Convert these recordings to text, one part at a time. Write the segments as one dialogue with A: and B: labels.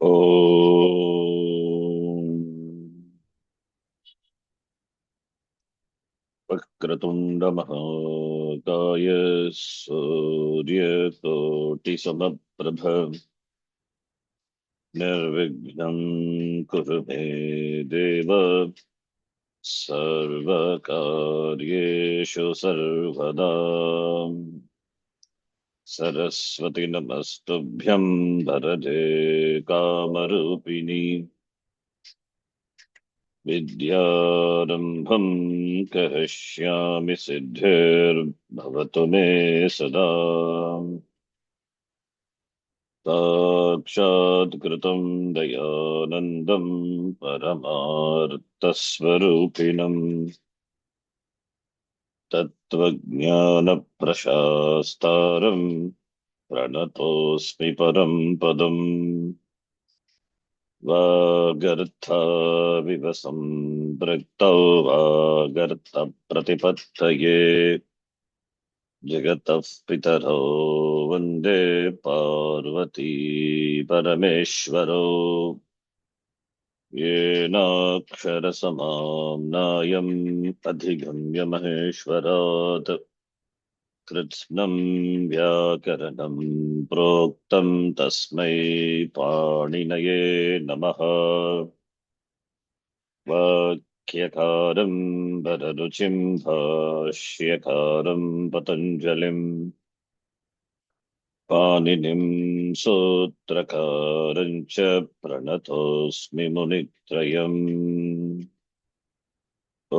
A: ॐ वक्रतुण्डमहाकाय सूर्यकोटिसमप्रभ निर्विघ्नं कुरु मे देव सर्वकार्येषु सर्वदा। सरस्वती नमस्तुभ्यं वरदे कामरूपिणी विद्यारम्भं करिष्यामि सिद्धिर्भवतु मे सदा। साक्षात्कृतं दयानन्दं परमार्थस्वरूपिणम् तत्त्वज्ञानप्रशास्तारं प्रणतोऽस्मि परं पदम्। वागर्थाविव सम्पृक्तौ वागर्थप्रतिपत्तये जगतः पितरौ वन्दे पार्वती परमेश्वरौ। येनाक्षरसमाम्नायम् अधिगम्य महेश्वरात् कृत्स्नं व्याकरणं प्रोक्तं तस्मै पाणिनये नमः। वाक्यकारं वररुचिं भाष्यकारं पतञ्जलिं पाणिनिं सूत्रकारं च प्रणतोऽस्मि मुनित्रयम्। ॐ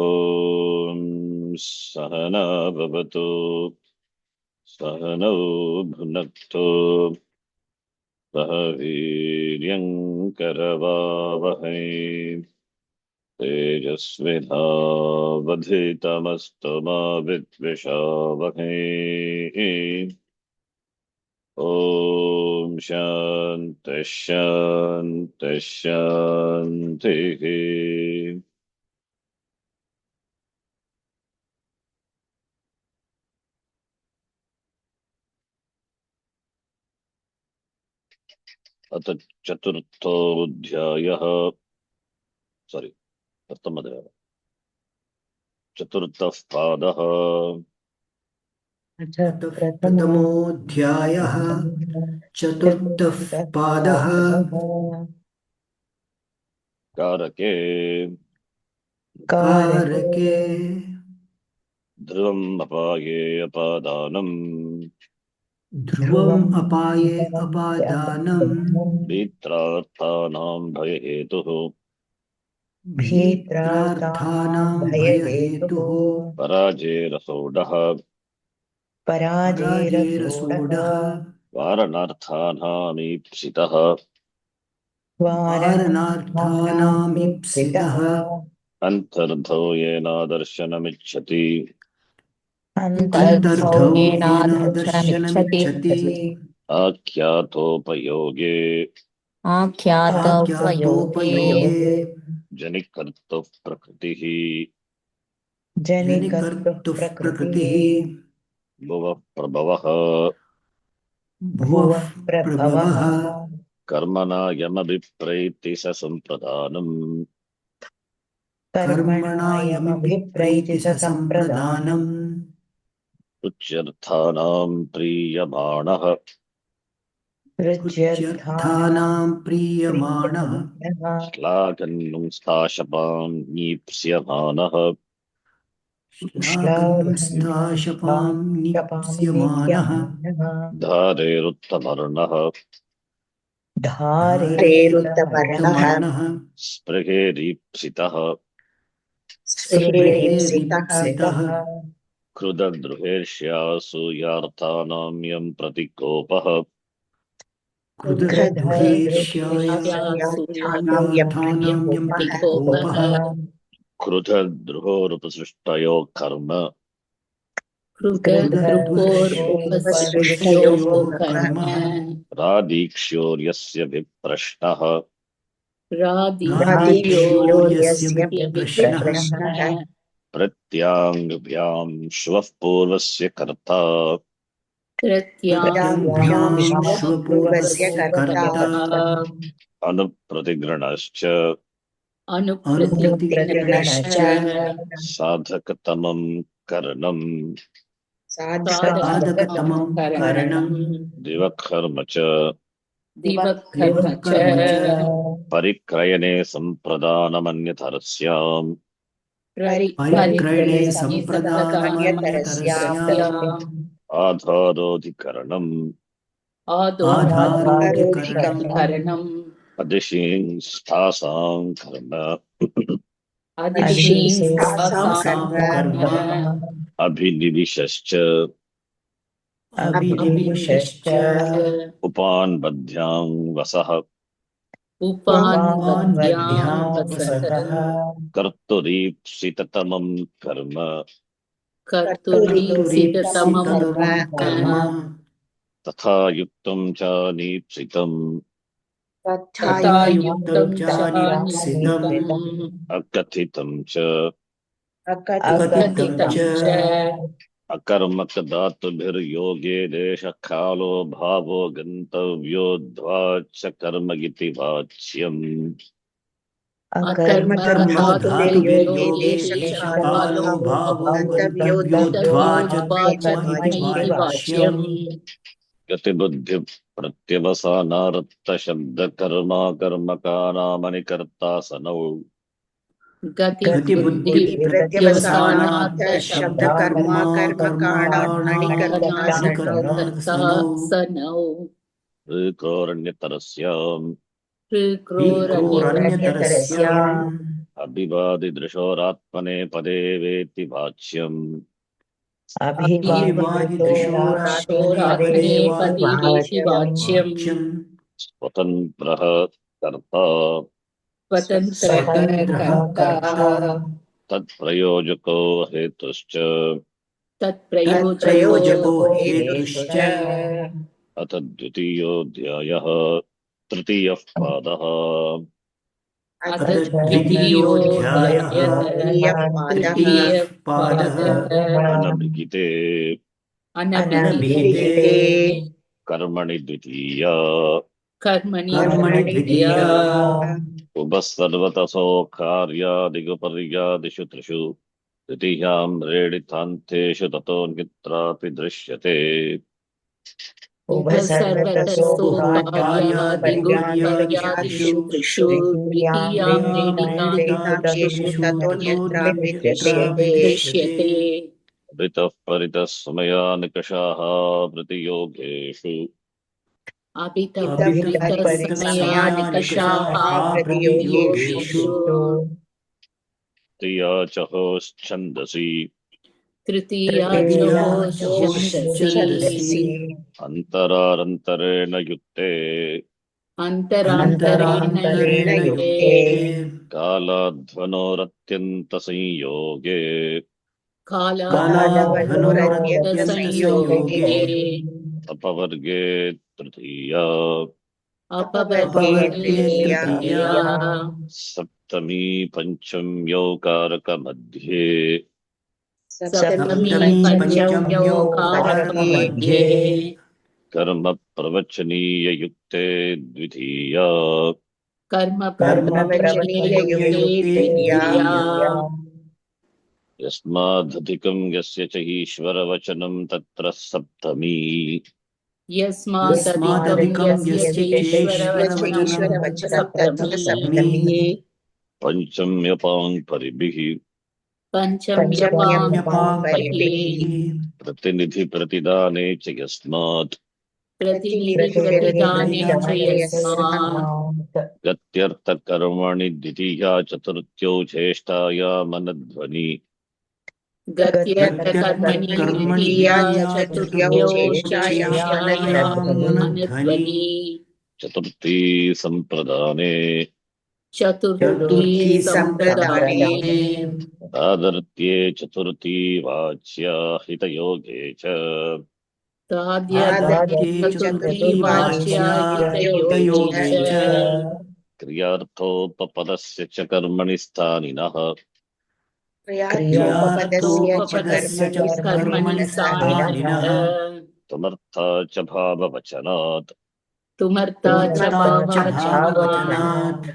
A: सहना भवतु सहनौ भुनक्तु सह वीर्यङ्करवावहै तेजस्विनावधीतमस्तु मा विद्विषावहै। ॐ शान्तिः शान्तिः शान्तिः। अथ चतुर्थोऽध्यायः प्रथमः चतुर्थः पादः।
B: अथ प्रथमोऽध्यायः चतुर्थः पादः।
A: कारके
B: कारके
A: ध्रुवम् अपाये अपादानम्
B: ध्रुवम् अपाये अपादानम्
A: भीत्रार्थानां भयहेतुः
B: भीत्रार्थानां भयहेतुः
A: पराजेरसोढः
B: पराजेरसोढः
A: वारणार्थानामीप्सितः
B: वारणार्थानामीप्सितः
A: अन्तर्धो येनादर्शनमिच्छति
B: अन्तर्धौ येनादर्शनमिच्छति
A: आख्यातोपयोगे
B: आख्यातोपयोगे
A: जनिकर्तुः प्रकृतिः
B: जनिकर्तुः प्रकृतिः
A: भुवः प्रभवः
B: भुवः प्रभवः
A: कर्मणा यमभिप्रैति स सम्प्रदानम्
B: कर्मणा यमभिप्रैति स सम्प्रदानम्
A: तुच्यर्थानां प्रीयमाणः
B: रुच्यर्थानां प्रीयमाणः
A: श्लाघन्नुंस्ताशपान्नीप्स्यमानः
B: श्लाघ्नस्ताशपां निप्स्यमानः
A: धारेरुत्तमर्णः
B: धारेरुत्तमर्णः
A: स्पृहेरीप्सितः
B: स्पृहेरीप्सितः
A: क्रुदद्रुहेर्ष्यासूयार्थानां यं प्रतिकोपः
B: क्रुद्धद्रुहेर्ष्यासूयार्थानां यं प्रतिकोपः
A: क्रुधद्रुहोरुपसृष्टयो कर्म
B: क्रुद्धद्रुहोरुपसृष्टयोः कर्म
A: रादीक्ष्योर्यस्य विप्रश्नः
B: रादीक्ष्योर्यस्य विप्रश्नः
A: प्रत्याङ्ग्भ्यां श्वः पूर्वस्य कर्ता
B: प्रत्यङ्भ्यां
C: श्वपूर्वस्य
B: श्वपूर्वस्य
C: कर्ता
B: कर्ता
A: अनुप्रतिगृणश्च
C: अनुप्रतिगृणश्च
A: साधकतमं करणं
B: साधकतमं करणं
A: दिवकर्म च
B: दिवकर्म च
A: परिक्रयणे सम्प्रदानमन्यतरस्याम्
B: परिक्रयणे सम्प्रदानमन्यतरस्याम्
A: आधारोऽधिकरणम्
B: आधारोऽधिकरणम्
A: अधिशींस्थासां कर्म
B: अधिशींस्तासां कर्म
A: अभिनिविशश्च
B: अभिनिवेशश्च
A: उपान्बध्यां वसः
B: उपान्वद्भ्यां वसः
A: कर्तुरीप्सिततमं कर्म
B: कर्तुरीप्सिततमं कर्म
A: तथा युक्तं च नीप्सितम्
B: तथा युक्तं चानिप्सितम्
A: अकथितं च
B: अकथितं च
A: अकर्मकदातुभिर्योगे देशकालो भावो गन्तव्योऽध्वाच्च कर्म इति वाच्यम्
B: अकर्मकधातुर्योगे देशकालो भावो गन्तव्योऽध्वा च कर्म इति वाच्यम्
A: गतिबुद्धि प्रत्यवसानार्थशब्दकर्मा कर्मकानामनि कर्तासनौ
B: गतिबुद्धि प्रत्यवसानात् शब्दकर्मा कर्मकाणामणिकर्तासनौ
A: ऋकोरण्यतरस्याम्
B: कृक्रोरन्यतरस्याम्
A: अभिवादिदृशोरात्मने पदे वेति वाच्यम्
B: अभिवादिदृशोरात्मने पदे वेति वाच्यम्
A: स्वतन्त्रः कर्ता
B: स्वतन्त्रः कर्ता
A: तत्प्रयोजको हेतुश्च
B: तत्प्रयोजको हेतुश्च
A: अथ द्वितीयोऽध्यायः तृतीयः पादः
B: अथ द्वितीयोऽध्यायः तृतीयः पादः
A: अनभिहिते
B: अनभिहिते
A: कर्मणि द्वितीया
B: कर्मणि द्वितीया
A: उपसर्वतसो कार्यादिगुपर्यादिषु त्रिषु तृतीयां रेडितान्तेषु ततो नित्रापि दृश्यते
B: उभसर्वतसो कार्यादिगुपर्यादिषु त्रिषु तृतीयां रेडितान्तेषु ततोऽन्यत्रापि दृश्यते
A: ऋतः परितः समया निकषाः प्रतियोगेषु
B: अभितपरितसमया निकषाः प्रतियोगेषु
A: तृतीया च होश्छन्दसि
B: तृतीया च होश्छन्दसि
A: अन्तरारन्तरेण युक्ते
B: अन्तरान्तरेण युक्ते
A: कालाध्वनोरत्यन्तसंयोगे
B: कालाध्वनोरत्यन्तसंयोगे
A: अपवर्गे तृतीया
B: अपवर्गे तृतीया
A: सप्तमी पञ्चम्यौकारकमध्ये
B: सप्तमी पञ्चम्यौकारकमध्ये
A: कर्म प्रवचनीययुक्ते द्वितीया
B: कर्म प्रवचनीययुक्ते तृतीया
A: यस्मादधिकं यस्य च ईश्वरवचनं तत्र सप्तमी
B: यस्मादधिकं यस्य ईश्वरवचनं सप्तमी
A: पञ्चम्यपां परिभिः
B: पञ्चम्यपां परिभिः
A: प्रतिनिधिप्रतिदाने च यस्मात्
B: प्रतिनिधिप्रतिदाने च यस्मात्
A: गत्यर्थकर्मणि द्वितीया चतुर्थ्यौ चेष्टायामनध्वनि
B: गत्यर्थकर्मणि द्वितीया चतुर्थ्यौ चेष्टायामनध्वनि
A: चतुर्थी सम्प्रदाने
B: चतुर्थी सम्प्रदाने
A: तादर्थ्ये चतुर्थी वाच्या हितयोगे च
B: ताद्यर्थ्ये चतुर्थी वाच्या हितयोगे च
A: क्रियार्थोपपदस्य च कर्मणि स्थानिनः
B: क्रियार्थोपपदस्य च कर्मणि स्थानिनः
A: त्वमर्था च भाववचनात्
B: तुमर्ता च भाववचनात्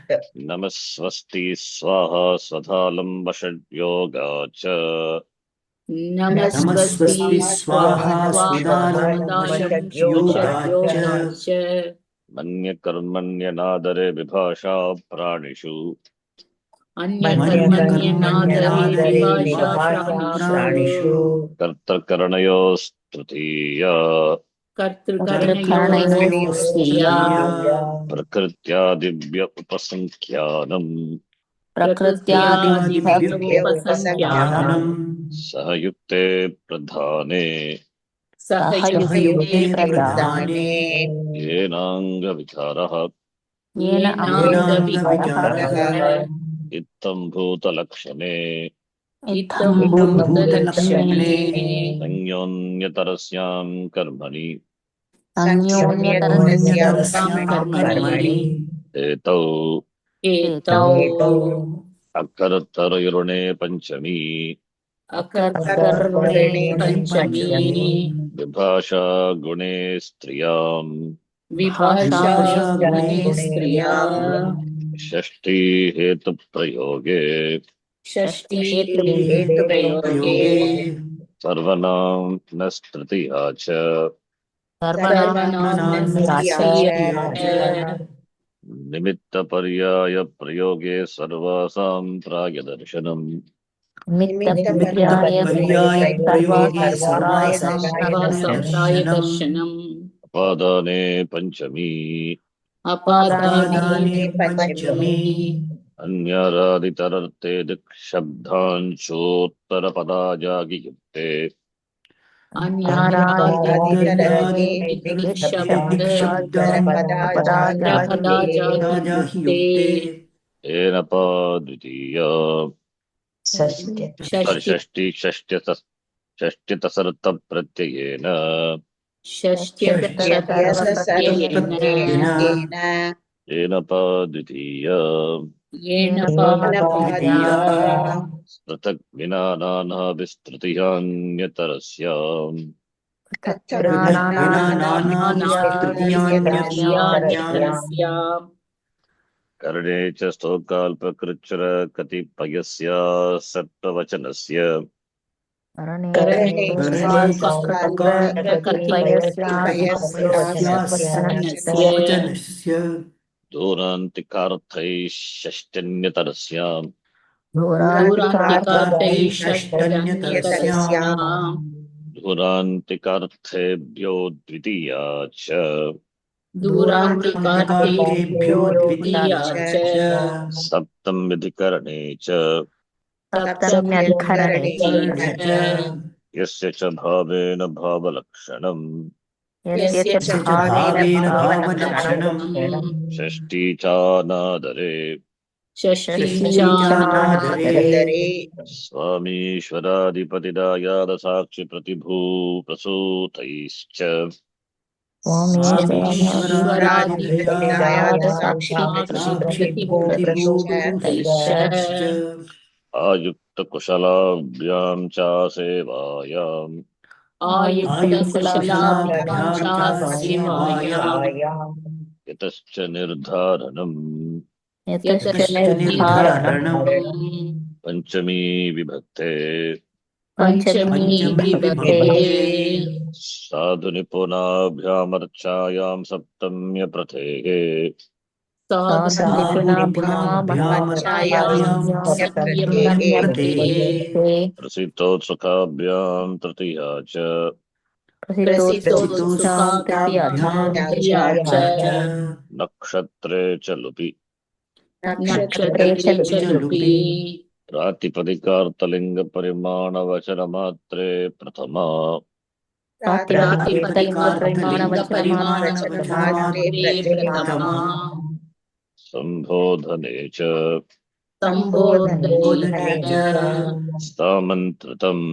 A: नमस्वस्ति स्वाहा स्वधालं वषड्योगाच
B: नमस्वस्ति स्वाहा
C: स्वाहा
B: स्वदालं
C: वषड्योगाच्च
B: वषड्योगाच्च
A: मन्यकर्मण्यनादरे विभाषा प्राणिषु
B: अन्यकर्मण्यनादरे विभाषा प्राणिषु
A: कर्तकरणयोस्तृतीया
B: कर्तृकरणयोस्तृतीया
A: प्रकृत्यादिव्य उपसंख्यानम्
B: प्रकृत्यादिव्योपसंख्यानम्
A: सह युक्ते प्रधाने
B: सहयुक्ते प्रधाने
A: येनाङ्गविकारः
B: येनाङ्गविकारः
A: इत्थं भूतलक्षणे
B: इत्थं भूतलक्षणे
A: संयोन्यतरस्यां कर्मणि
B: अन्योन्यतरस्यां कर्मणि
A: एतौ
B: एतौ
A: अकर्तरयुरुणे पञ्चमी
B: अकर्तृणे पञ्चमी
A: विभाषा गुणे स्त्रियाम्
B: विभाषा गुणे स्त्रिया
A: षष्ठी हेतुप्रयोगे
B: षष्ठी हेतुप्रयोगे
A: सर्वनाम्नस्तृतीया च
B: सर्वनाम्नस्तृतीया
A: निमित्तपर्यायप्रयोगे सर्वासां प्रायदर्शनम्
C: निमित्तपर्यायप्रयोगे सर्वासां
B: प्रायदर्शनम्
A: अपादाने पञ्चमी
B: अपादाने
C: पञ्चमी
A: अन्यारादितरर्थे दिक्शब्दांशोत्तरपदाजागियुक्ते
B: अन्यारादितरपदाजायुक्ते
A: येन द्वितीया षष्ट्यतसर्तप्रत्ययेन
B: षष्ट्यप्रत्ययेन
A: येन द्वितीया
B: येन
A: पृथक् विना नानाविस्तृतियान्यतरस्याम्
B: नानास्तृतीयान्यतरस्याम्
A: करणे च स्तोकाल्पकृच्छ्र कतिपयस्य सत्त्ववचनस्य
C: वचनस्य
A: दूरान्तिकार्थैः षष्ट्यन्यतरस्याम्
B: षष्ट्यन्यतरस्याम्
A: दूरान्तिकार्थेभ्यो द्वितीया च
B: दूरान्तिकार्थेभ्यो द्वितीया च
A: सप्तम विधिकरणे च
B: सप्तम्यधिकरणे च
A: यस्य च भावेन भावलक्षणम्
B: यस्य च भावेन
C: भावलक्षणम्
A: षष्ठी चानादरे
B: षष्ठीचानादरे
A: स्वामीश्वरादिपतिदायादसाक्षि प्रतिभू प्रसूतैश्च
B: स्वामीश्वरादिपतिदायादसाक्षिप्रतिभूतैश्च
A: आयुक्तकुशलाभ्यां च सेवायाम्
B: आयुक्तकुशलाभ्यां च सेवायाम्
A: यतश्च निर्धारणम्
B: यतश्च निर्धारणम्
A: पञ्चमी विभक्ते
B: पञ्चमी विभक्ते
A: साधु निपुणाभ्यामर्चायां सप्तम्यप्रथेः प्रसिद्धोत्सुकाभ्यां तृतीया च नक्षत्रे च लुपि प्रातिपदिकार्थलिङ्गपरिमाणवचनमात्रे प्रथमा संबोधने च सामन्त्रितम्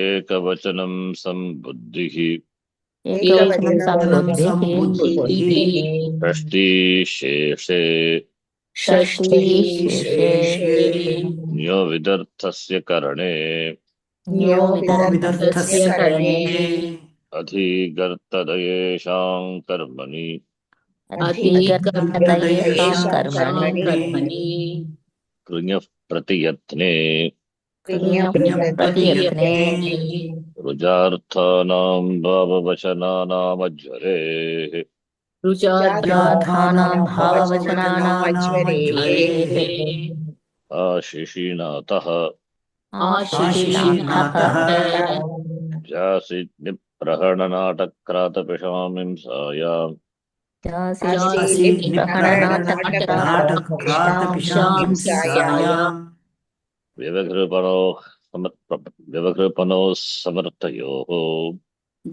A: एकवचनं संबुद्धिः षष्ठी शेषे न्यो विदर्थस्य करणे
B: न्यो
C: विदर्थस्य
B: विदर्थस्य करणे
C: करणे
A: अधिगर्तदयेषां कर्मणि
B: अधिगतयेषां
C: अधिगतयेषां
B: कर्मणि
C: कर्मणि
A: कृञः प्रतियत्ने
B: कृण्य
C: प्रतियत्ने
B: प्रतियत्ने
A: रुजार्थानां भाववचनानामज्वरेः
B: जाथानां
C: जाथानां
B: भाववचनानामज्वरे
C: भाववचनानामज्वरे
A: आशिषीणातः
B: आशिषीनाथः
C: आशिषीनाथः
A: व्यासिनिप्रहणनाटक्रातपिशामिंसायाम्
C: असि
B: जासीत्
C: निप्रहणनाटक्रातपिशां
B: प्रहणनाटकर्तापिशां
C: हिंसायाम्
A: व्यवहृपणोः समर्थयोः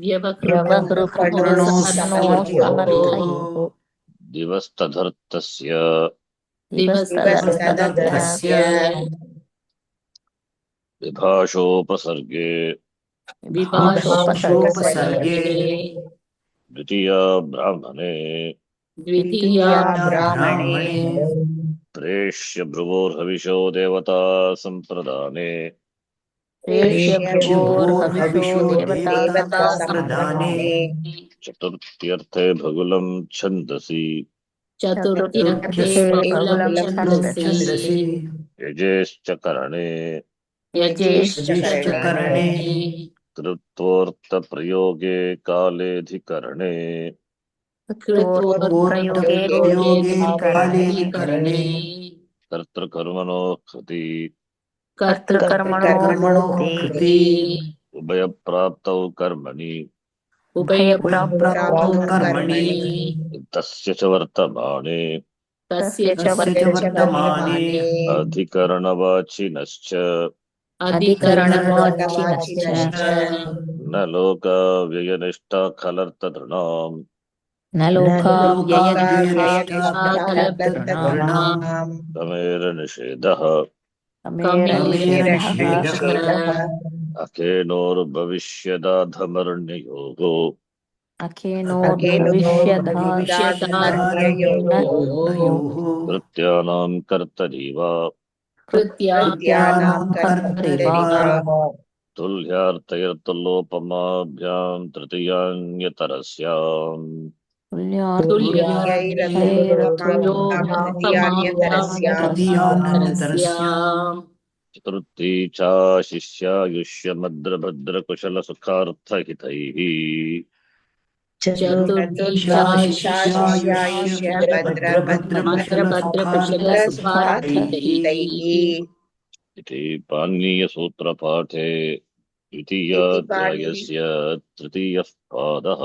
B: व्यवहृपणो
C: प्रणो समर्थयोः
B: समर्थयोः
A: दिवस्तधर्तस्य
B: दिवस्तदर्थस्य
C: दिवस्तदत्तस्य
A: विभाषोपसर्गे
B: विभाषोपसर्गे
C: विभाषोपसर्गे
A: द्वितीया ब्राह्मणे
C: द्वितीया ब्राह्मणे
A: प्रेष्य भ्रुवोर्हविषो देवता सम्प्रदाने
B: प्रेष्य भृगोर्हविषो
C: भ्रुवोर्हविषो
B: देवता
C: देवता
B: सम्प्रदाने
C: प्रदाने
A: चतुर्थ्यर्थे भगुलं छन्दसि
B: चतुर्थ्यर्थे
C: चतुर्थ्यर्थे
B: बहुलं
C: बहुलं
B: छन्दसि
C: छन्दसि
A: यजेश्च करणे
B: यजेश्च
C: यजेश्च
B: करणे
C: करणे
A: कृत्वोक्तप्रयोगे कालेऽधिकरणे
B: कृत्वोत्प्रयोगे
C: कृत्वोक्तप्रयोगे
B: कालेऽधिकरणे
C: कालेऽधिकरणे
A: कर्तृकर्मणो कृति
B: कर्तृकर्मणो
C: कर्तृकर्मणो
B: कृते
C: कृते
A: उभयप्राप्तौ कर्मणि
B: उभयप्राप्तौ
C: उभयप्राप्तौ कर्मणि
B: कर्मणि
A: तस्य च वर्तमाने
B: तस्य च
C: तस्य च वर्तमाने
A: अधिकरणवाचिनश्च
B: अधिकरणवाचिनश्च
A: न लोकाव्ययनिष्ठा खलर्थतृणाम्
B: न
C: लोकाव्ययनिष्ठा
B: लोकाव्ययनिष्ठा
C: खलर्तॄणाम्
A: तमेरनिषेधः
B: कमेरनिषेधः
C: कमेरनिषेधः
A: अखेनोर्भविष्यदाधमर्ण्ययोगो
C: अग्निर्भविष्यदाधमर्ण्ययोः
A: कृत्यानां कर्तरि वा
C: कृत्यानां कर्तरि
B: कर्तरिवा
C: वा
A: तुल्यार्तयर्तुलोपमाभ्यां तृतीयान्यतरस्याम्
C: तुल्यैरुपमाभ्यां
A: चतुर्थी चाशिष्यायुष्यमद्रभद्रकुशलसुखार्थहितैः
C: चतुर्थीशाशिष्यायुष्य भद्रभद्रकुशलसुखार्थितैः
A: इति पाणिनीयसूत्रपाठे द्वितीयाध्यायस्य तृतीयः पादः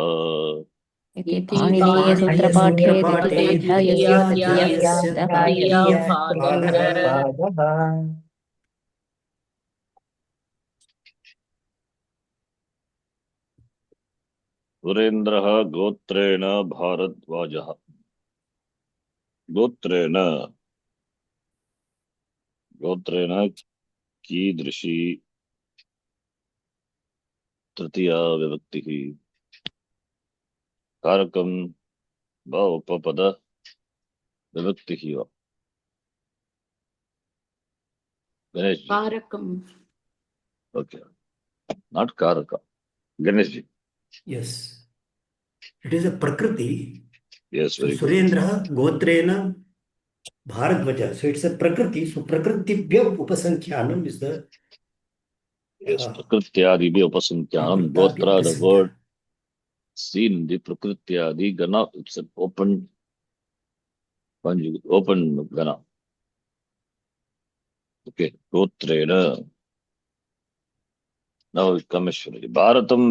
B: इति
C: इति
B: पाणिनीयसूत्रपाठे
C: पाणिनीयसूत्रपाठे
B: द्वितीयाध्यायस्य तृतीयः
C: द्वितीयाध्यायस्य तृतीयः पादः
A: सुरेन्द्रः गोत्रेण भारद्वाजः गोत्रेण गोत्रेण कीदृशी तृतीया विभक्तिः कारकं वा उपपद विभक्तिः वा गणेश जी ओके नॉट कारक Ganesh ji
C: Yes, it is a Prakriti.
A: yes
C: So
A: very good
C: Surendra Gotrena Bharadvaja. So it's a Prakriti. So Prakritibhya Upasankhyanam is the
A: yes prakrityadi upasantyanam
C: Prakritabi
A: gotra the word
C: Upasankhyanam.
A: seen in the prakrityadi gana it's an open conjugate open gana okay gotrena now kameshwari bharatam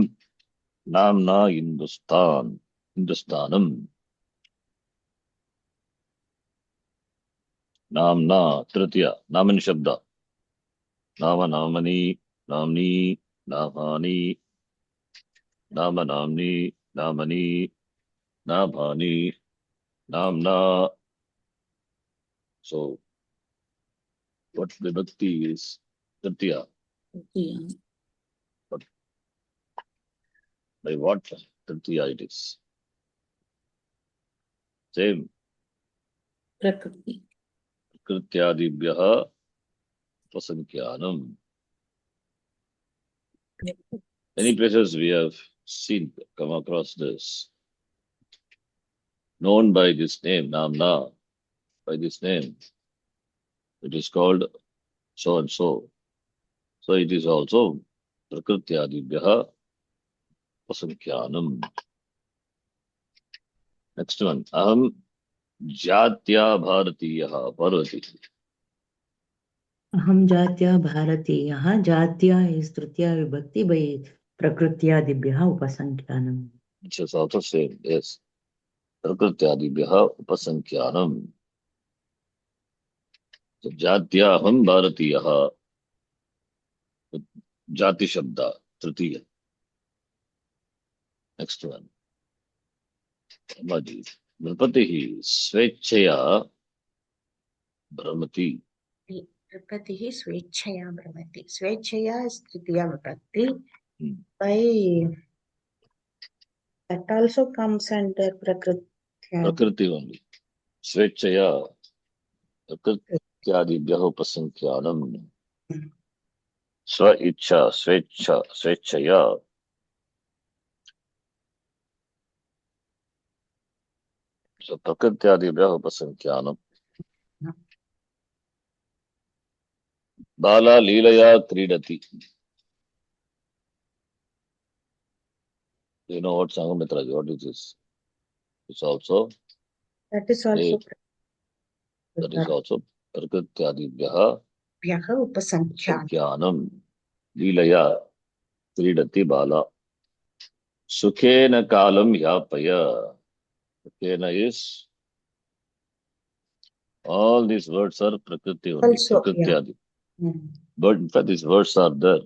A: namna hindustanam namna tritiya naman shabda nama namani namni namani nama namni namani nabhani namna. So what vibhakti is tritiya? But by what tritiya it is? Same. Krityadibhyaha upasankhyanam. Many places we have seen, come across this, known by this name, Namna, by this name. It is called so and so. So it is also Prakrityadibhyaha Upasankhyanam. Next one. Aham Jatya Bharatiyaha Parvati.
D: Aham Jatya Bharatiyaha. Jatya is Tritiya Vibhakti by Prakrityadibhyaha Upasankhyanam.
A: Which is also same, yes. Prakrityadibhyaha Upasankhyanam. So Jatyaham Bharatiyaha. Jati Shabda, Tritiya. Next one. Amaji. Nrpatihi Svechaya Brahmati.
E: Nrpatihi Svechaya Brahmati. Svechaya is Tritiya Vibhakti.
A: Hmm.
E: By that also comes under Prakritya.
A: Prakriti only. Svechaya Prakrityadibhyaha Upasankhyanam. Swa Icha, Svechaya. So Prakrityadibhyaha Upasankhyanam. Bala Leelaya Kridati. You know what Sanghamitraji, what is this? It's also
E: That is also
A: Prakrityadibhyaha
E: Upasankhyanam.
A: Upasankhyanam. Leelaya Kridati Bala. Sukhena Kalam Yapaya. Sukhena is, all these words are Prakriti only.
E: Also,
A: Prakrityadi.
E: Hmm.
A: But in fact, these words are there.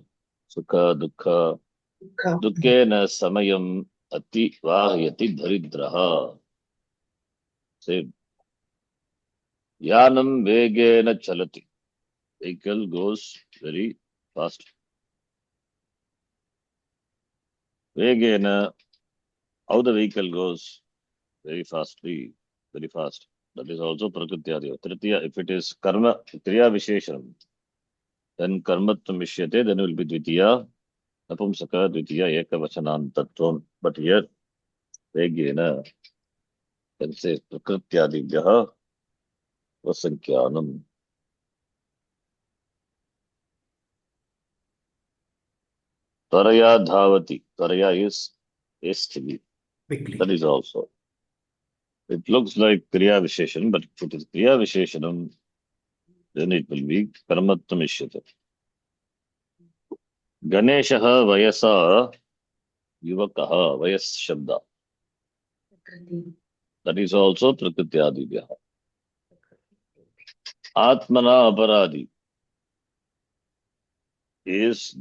A: Sukha, Dukha.
E: Dukha.
A: Dukkena Samayam Ati Vahayati Dharidraha. Same. Yanam Vegena Chalati. Vehicle goes very fast. Vegena, how the vehicle goes very fastly, very fast. That is also Prakrityadi. Tritiya, if it is Karma, Kriya Visheshanam, then Karmatvam Vishyate, then it will be Dvitiya, Napumsaka, Dvitiya, Ekavachanantatvam. But here, Vegena, can say Prakrityadibhyaha Upasankhyanam. Taraya Dhavati. Taraya is hastily.
C: Quickly.
A: That is also. It looks like Kriya Visheshanam, but if it is Kriya Visheshanam, then it will be Karmatvam Ishyate. Ganeshaha Vayasa Yuvakaha Vayas Shabda. That is also Prakrityadibhyaha. Atmana Aparadi is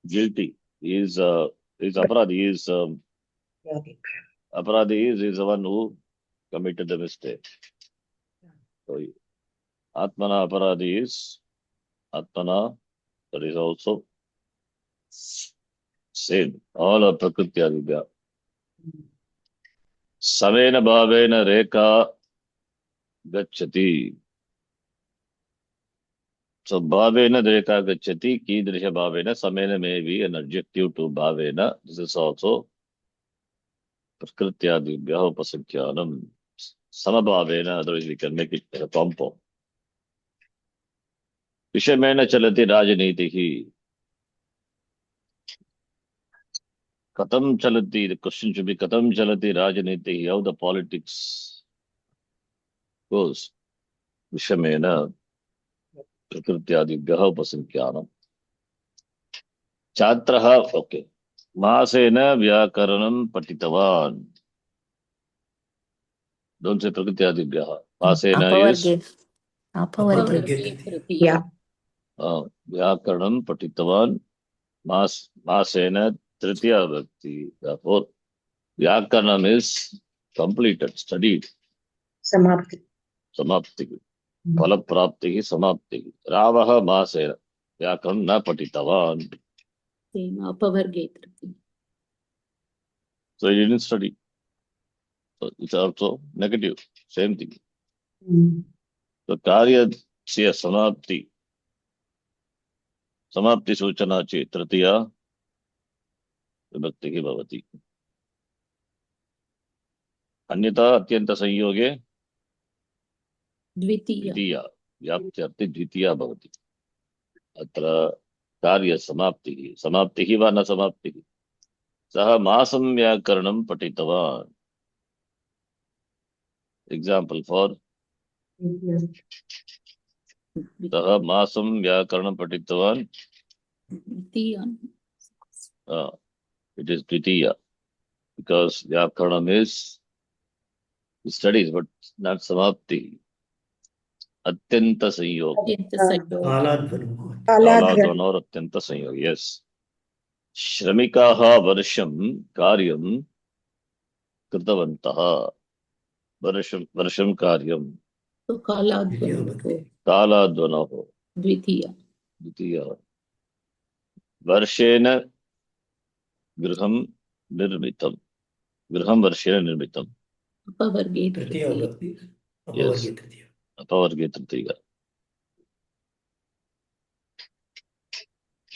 A: guilty. Is Aparadi is Aparadi is the one who committed the mistake. So Atmana Aparadi is Atmana. That is also same. All are Prakrityadibhyaha. Samena Bhavena Rekha Gacchati. So Bhavena Rekha Gacchati, Kidrisha Bhavena, Samena may be an adjective to Bhavena. This is also Prakrityadibhyaha Upasankhyanam. Samabhavena, otherwise we can make it a compound. Vishamena Chalati Rajanitihi. Katam Chalati, the question should be Katam Chalati Rajanitihi, how the politics goes. Vishamena Prakrityadibhyaha Upasankhyanam. Chatraha, okay. Masena Vyakaranam Patitavan. Don't say Prakrityadibhyaha. Masena is
B: Apavarge.
E: Yeah.
A: Vyakaranam Patitavan. Masena Tritiya Bhakti. Therefore, Vyakaranam is completed, studied.
E: Samapti.
A: Samapti. Phalaprapti Samapti. Ravaha Masena. Vyakaranam na Patitavan.
B: Apavarge.
A: So he didn't study. So it's also negative. Same thing.
E: Hmm.
A: So Karya Samapti. समाप्ति सूचना चेत् तृतीया विभक्तिः भवति। अन्यथा अत्यंत संयोगे
B: द्वितीया
A: द्वितीया व्याप्त्यर्थे द्वितीया भवति। अत्र कार्य समाप्तिः वा न समाप्तिः। सः मासं व्याकरणं पठितवान्। एग्जाम्पल फॉर सः मासं व्याकरणं पठितवान्।
B: द्वितीया
A: It is Dwitiya because व्याकरणम is studies but not समाप्ति। अत्यंत संयोग
B: अत्यंत संयोग
C: कालाध्वनिः भवति।
A: कालाध्वन और अत्यंत संयोग। यस। श्रमिकाः वर्षं कार्यं कृतवन्तः। वर्षं कार्यं
B: तो
C: द्वितीया
B: कालाध्वनोः
C: विभक्ति।
A: कालाध्वनोः
B: द्वितीया
A: द्वितीया। वर्षेण गृहं निर्मितं। गृहं वर्षेण निर्मितम्।
B: अपवर्गे
C: तृतीया
B: तृतीया
C: विभक्ति अपवर्गे तृतीया।
A: अपवर्गे तृतीया।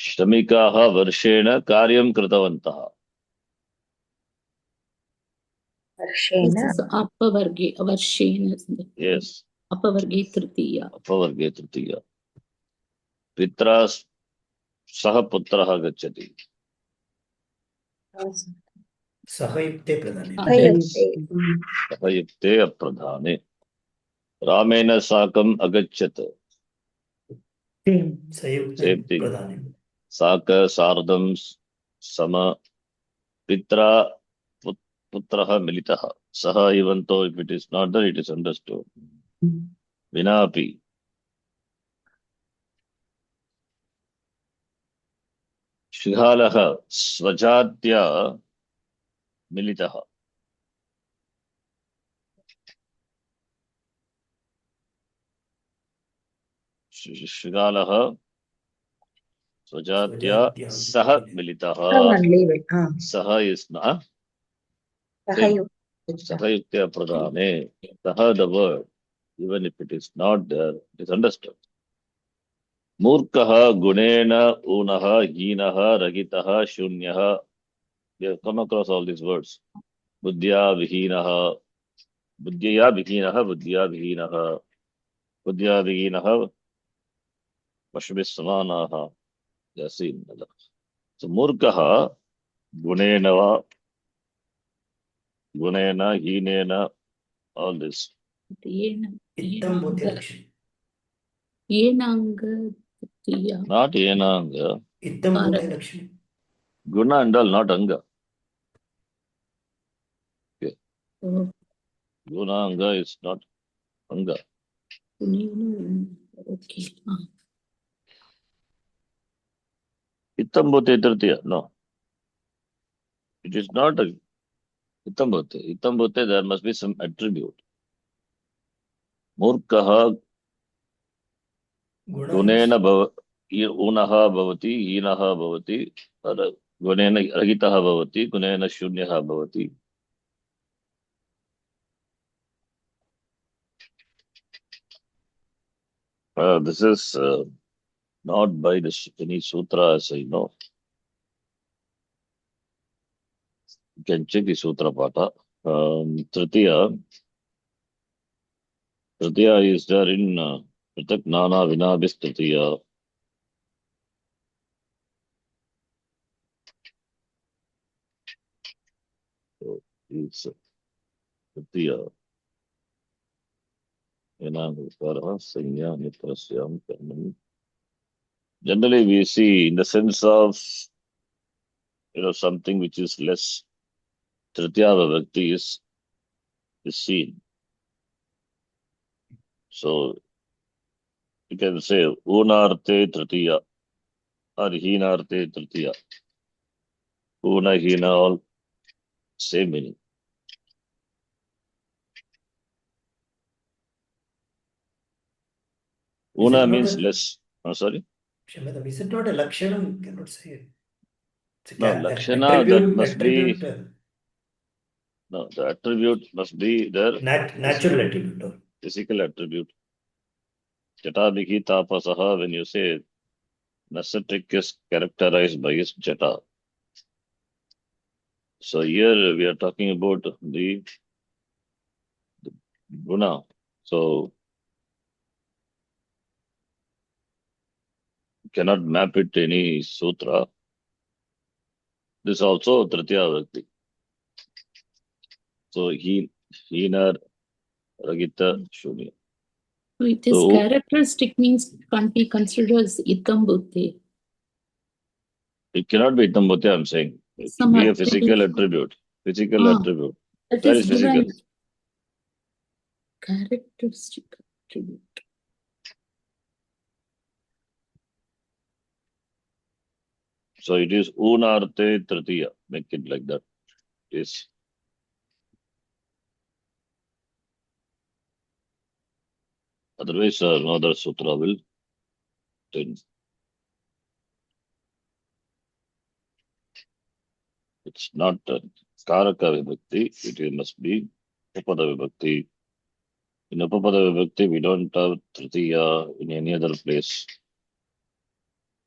A: श्रमिकाः वर्षेण कार्यं कृतवन्तः।
E: वर्षेण
B: अपवर्गे वर्षेण
A: यस।
B: अपवर्गे तृतीया
A: अपवर्गे तृतीया। पित्रा सह पुत्रः गच्छति।
C: सह युक्ते प्रधाने।
E: सहयुक्ते
A: सह युक्ते अप्रधाने। रामेण साकम् अगच्छत्।
C: संयुक्ते
A: Same thing.
C: प्रधाने।
A: साक सार्धं सम। पित्रा पुत्रः मिलितः। सः even though if it is not there it is understood. विनापि। श्रीहालः स्वजात्या मिलितः। श्रीगालः स्वजात्या सह मिलितः। सह is not सहयुक्ते प्रधाने। सह the word even if it is not there it is understood. मूर्खः गुणेन ऊनः हीनः रहितः शून्यः। We have come across all these words. बुद्ध्या विहीनः बुद्धिया विहीनः बुद्धिया विहीनः बुद्धिया विहीनः पशुभिः समानाः। जैसे so मूर्खः गुणेन वा गुणेन हीनेन all this.
C: इत्थं भवति लक्षणे।
B: येनांग तृतीया
A: Not yenanga.
C: इत्थं भवति लक्षणे।
A: Guna and all not anga.
B: तो
A: Guna anga is not anga.
B: Okay हाँ
A: Ittam bhote tritiya. No. It is not a ittam bhote. Ittam bhote there must be some attribute. Murkaha गुणेन ऊनः भवति हीनः भवति गुणेन रहितः भवति गुणेन शून्यः भवति। This is not by any sutra as I know. You can check the sutra pata. Tritiya is there in Pratak Nana Vinabhis Tritiya. So it's Tritiya. Generally, we see in the sense of something which is less. Tritiya Vibhakti is seen. So you can say Unarte Tritiya or Heenarte Tritiya. Una, Heena, all same meaning. Una means less. Oh, sorry?
C: Kshamadam, is it not a lakshanam? You cannot say it. It's a
A: No, lakshana that must be.
C: attribute,
A: No, the attribute must be there.
C: natural attribute. Or
A: Physical attribute. Jatabihi tapasaha, when you say An ascetic is characterized by his jata. So here we are talking about the guna. So you cannot map it to any sutra. This also Tritiya Vibhakti. So Heenar, Ragita, Shunya.
B: It is
A: So
B: characteristic means can't be considered as itam buddhi.
A: it cannot be Itambhati, I'm saying. It should
B: Some
A: be a
B: attribute.
A: physical attribute. Physical
B: Ah,
A: attribute.
B: that
A: Very
B: is
A: physical.
B: given characteristic attribute.
A: So it is Unarte Tritiya. Make it like that. Yes. Otherwise, no other sutra will change. It's not Karaka Vibhakti. It must be Upada Vibhakti. In Upapada Vibhakti, we don't have Tritiya in any other place.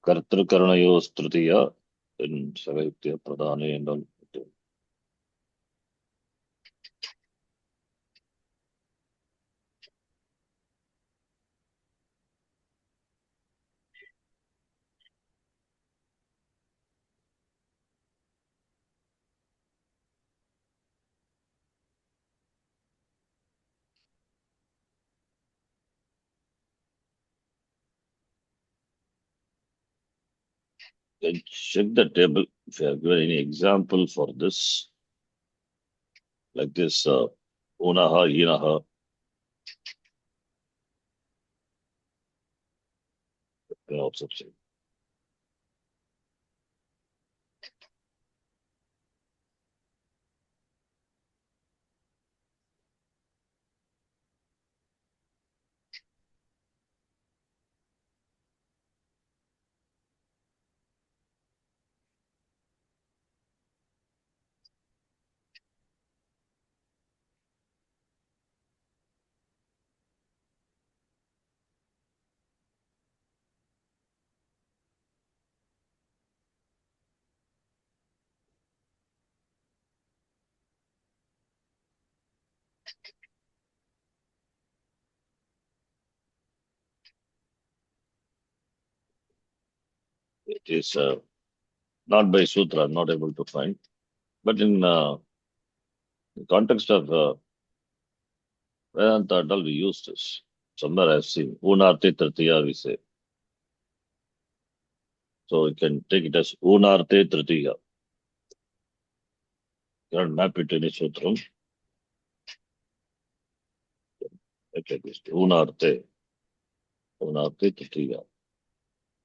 A: Kartru Karanayos Tritiya in Savayutya Pradhane and all. Then check the table if you have given any example for this, like this Unaha, Inaha. You can also say. It is not by sutra, I'm not able to find. But in the context of Vedanta, and all, we use this. Somewhere I've seen Unarte Tritiya, we say. So you can take it as Unarte Tritiya. You can map it in a sutra. Okay, this Unarte Tritiya.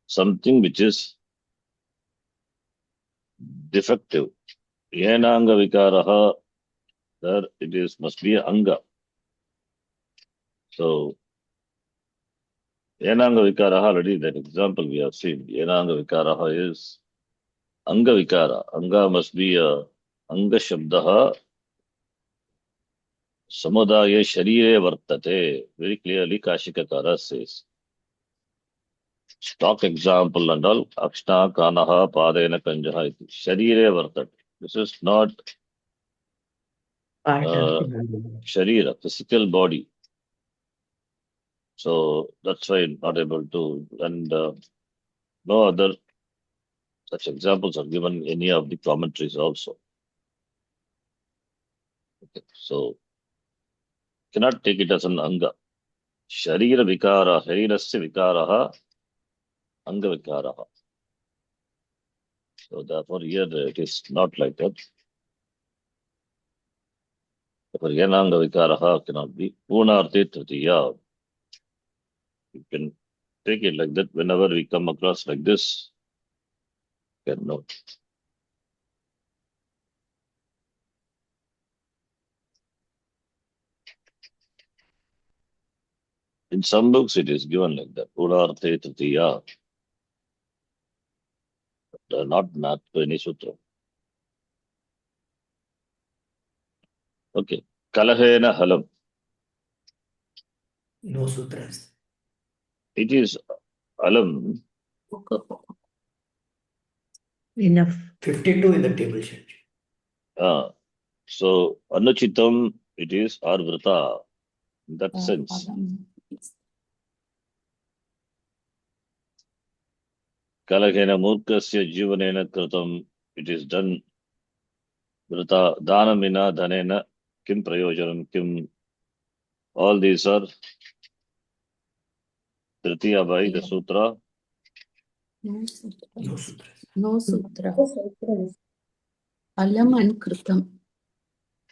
A: Something which is defective. Yenanga Vikaraha, there it is, must be Anga. So Yenanga Vikaraha, already that example we have seen. Yenanga Vikaraha is Anga Vikara. Anga must be a Anga Shabdaha Samudaya Sharire Vartate. Very clearly Kashikakara says. Stock example and all. Akshna Kanaha Padena Kanjaha. Sharire Vartate. This is not
D: Part of the body.
A: Sharira, physical body. So that's why I'm not able to. And no other such examples are given in any of the commentaries also. Okay. So cannot take it as an Anga. Sharira Vikara, Sharirasya Vikaraha, Anga Vikaraha. So therefore here it is not like that. Therefore Yananga Vikaraha cannot be. Unarte Tritiya. You can take it like that whenever we come across like this. You can note. In some books it is given like that. Unarte Tritiya. Not mapped to any sutra. Okay. Kalahena Halam.
C: No sutras.
A: It is Alam.
B: Okay.
D: Enough.
C: 52 in the table sheet.
A: So anuchitam it is or vrata in that sense.
B: Padam.
A: Kalakena murkasya jivanena kritam it is done vrata danamina dhanena kim prayojanam kim. All these are Tritiya by the sutra.
B: No sutra.
C: No sutras.
B: No sutra. Alam and Kritam.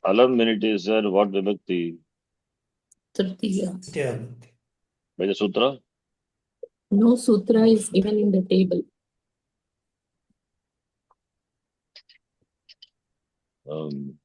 A: Alam when it is there, what vibhakti?
B: Tritiya.
C: Yeah.
A: By the sutra?
B: No sutra is given in the table.
A: Um,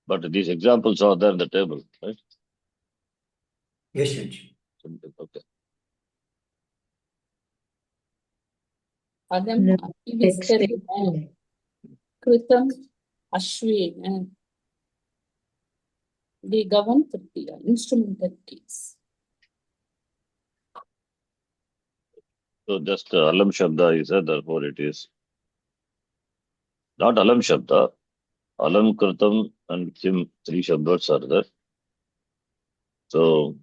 A: but these examples are there in the table, right?
C: Yes, Judge.
A: Okay.
B: Adam
D: No,
B: Vistarena. Kritam Ashvena. They govern Tritiya, instrumentalities.
A: So just Alam Shabda is there, therefore it is not Alam Shabda. Alam Kritam and Kim, three Shabdas are there. So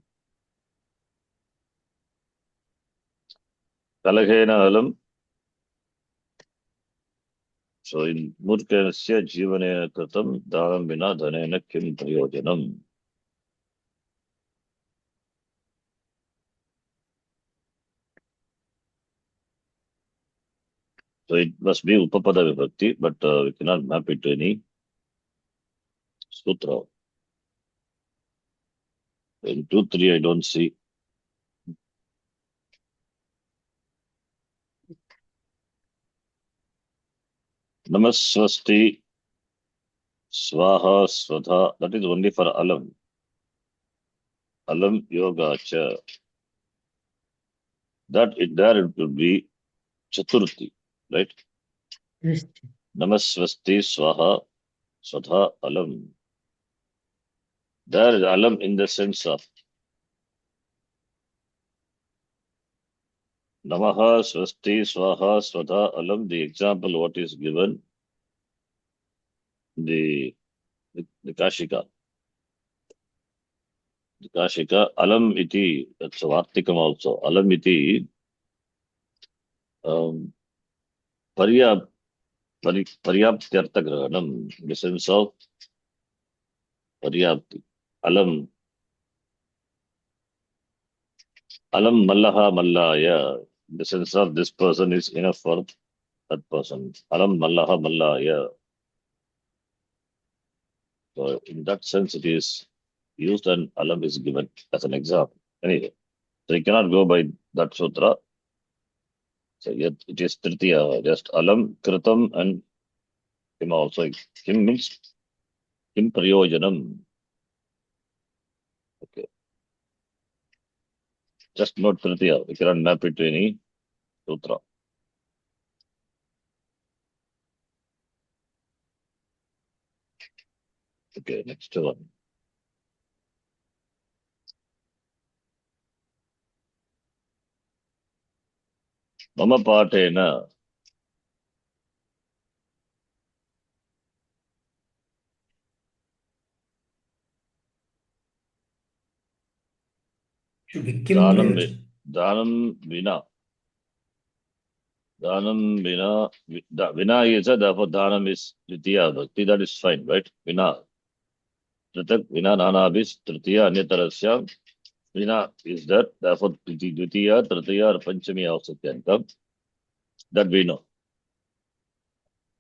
A: Kalakena Alam. So in Murkasya Jivanena Kritam Dhanam Vina Dhanena Kim Prayojanam. So it must be Upapada Vibhakti, but we cannot map it to any sutra. In 2-3, I don't see. Namaswasti Swaha Swadha. That is only for Alam. Alam Yoga Cha. There it will be Chaturthi, right?
D: yes.
A: Namaswasti Swaha Swadha Alam. There is Alam in the sense of Namaha Swasti Swaha Swadha Alam. The example what is given, the Kashika. The Kashika Alam iti, that's a Vartikam also. Alam iti Paryap Paryaptyartha Grahanam, in the sense of Paryapti. Alam Mallaha Mallaya, in the sense of this person is enough for that person. Alam Mallaha Mallaya. So in that sense it is used and Alam is given as an example. Anyway, so you cannot go by that sutra. So yet it is Tritiya, just Alam, Kritam and Kim also. Kim means Kim Prayojanam. Okay. Just note Tritiya. We cannot map it to any sutra. Okay, next one. Mama Patena.
C: Should be Kim
A: Dhanam
C: Prayojan.
A: Dhanam Vina. Dhanam Vina. Vina is a, therefore Dhanam is Tritiya Bhakti. That is fine, right? Vina. Tritak Vina Nanabis Tritiya Anyatarasya. Vina is that, therefore Dvitiya, Tritiya or Panchami also can come. That we know.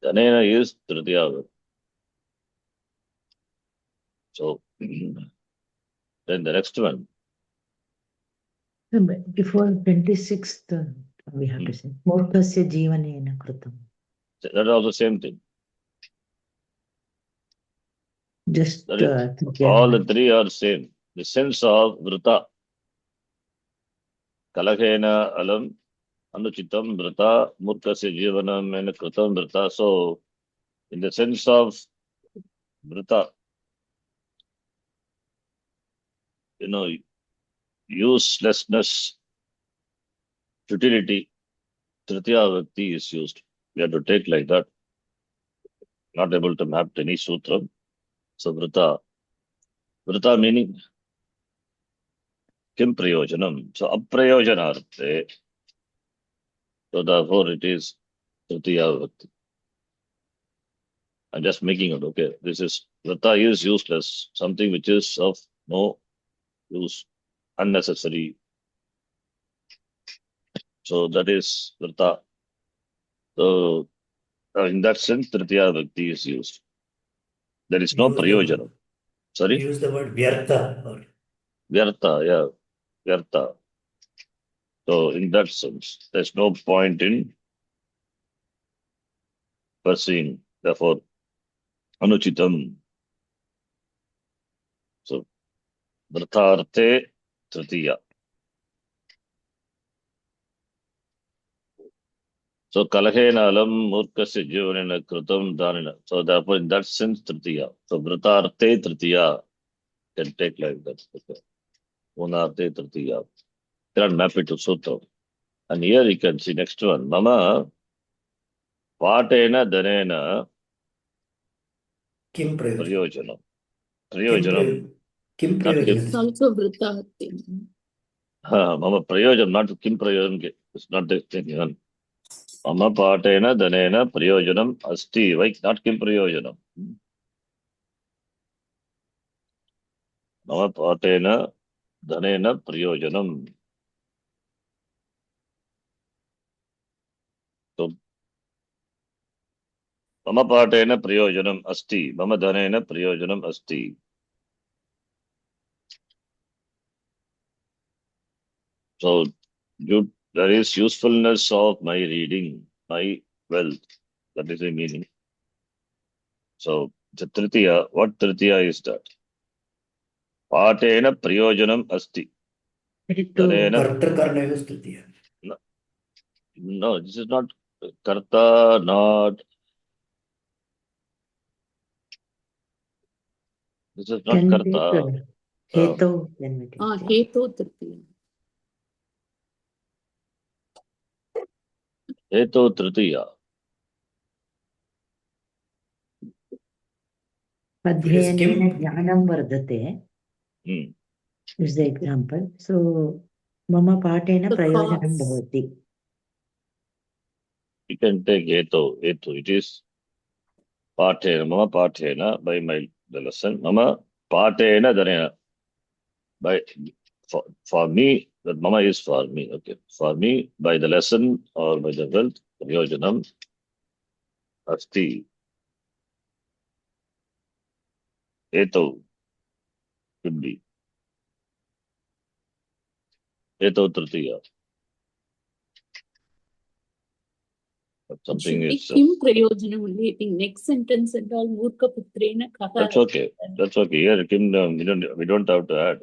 A: Dhanena is Tritiya Bhakti. So then the next one.
D: Before 26th, we have to say, Murkhasya Jeevanena Kritam.
A: That is also same thing.
D: Just
A: That is,
D: Tritiya.
A: all the three are same. The sense of vrta. Kalahena alam anuchitam vrta murkhasya jeevanam and kritam vrta. So, in the sense of vrta, uselessness, futility, Tritiya Vibhakti is used. We have to take like that. Not able to map to any sutra. So Vrta. Vrta meaning Kim Prayojanam. So Aprayojanarthe. So therefore it is Tritiya Vibhakti. I'm just making it, okay. This is Vrta is useless. Something which is of no use. Unnecessary. So that is Vrta. So in that sense, Tritiya Vibhakti is used. There is no
C: Use the-
A: Prayojanam. Sorry?
C: Use the word vyartha.
A: Vyartha, yeah. Vyartha. So in that sense, there's no point in pursuing. Therefore, anuchitam. So vrtharte tritiya. So kalahena alam murkhasya jivanena kritam dhanina. So therefore, in that sense, tritiya. So vrtharte tritiya can take like that. Okay. Unarte tritiya. Cannot map it to sutra. And here you can see next one. Mama patena dhanena
C: Kim
A: prayojanam.
C: prayojanam.
A: Prayojanam.
C: Kim
A: Not
C: prayojanam.
B: It's also Vrta.
A: Mama prayojanam, not kim prayojanam. It's not the thing. Even. Mama patena dhanena prayojanam asti. Why not kim prayojanam? Mama patena dhanena prayojanam. So, mama patena prayojanam asti. Mama dhanena prayojanam asti. So, there is usefulness of my reading, my wealth. That is the meaning. So, the tritiya, what tritiya is that? Patena prayojanam asti. Dhanena.
C: Kartakarnayoh tritiya.
A: No, this is not karta, not. This is not
D: Can we
A: karta.
D: take Hetu? Can we take?
B: Heto Tritiya.
A: Heto tritiya.
D: Padhyayena jnanam vardhate
A: Hmm.
D: is the example. So, mama patena
B: The
D: prayojanam
B: cause.
D: bhavati.
A: You can take heto. Heto. It is patena. Mama patena by the lesson. Mama patena dhanena. For me, that mama is for me. Okay. For me, by the lesson or by the wealth, prayojanam asti. Heto should be. Heto tritiya. But
B: It
A: something
B: should be
A: is.
B: Kim Prayojanam only. I think next sentence and all Murkha Putrena Kaha.
A: That's okay. That's okay. Here, Kim, we don't have to add.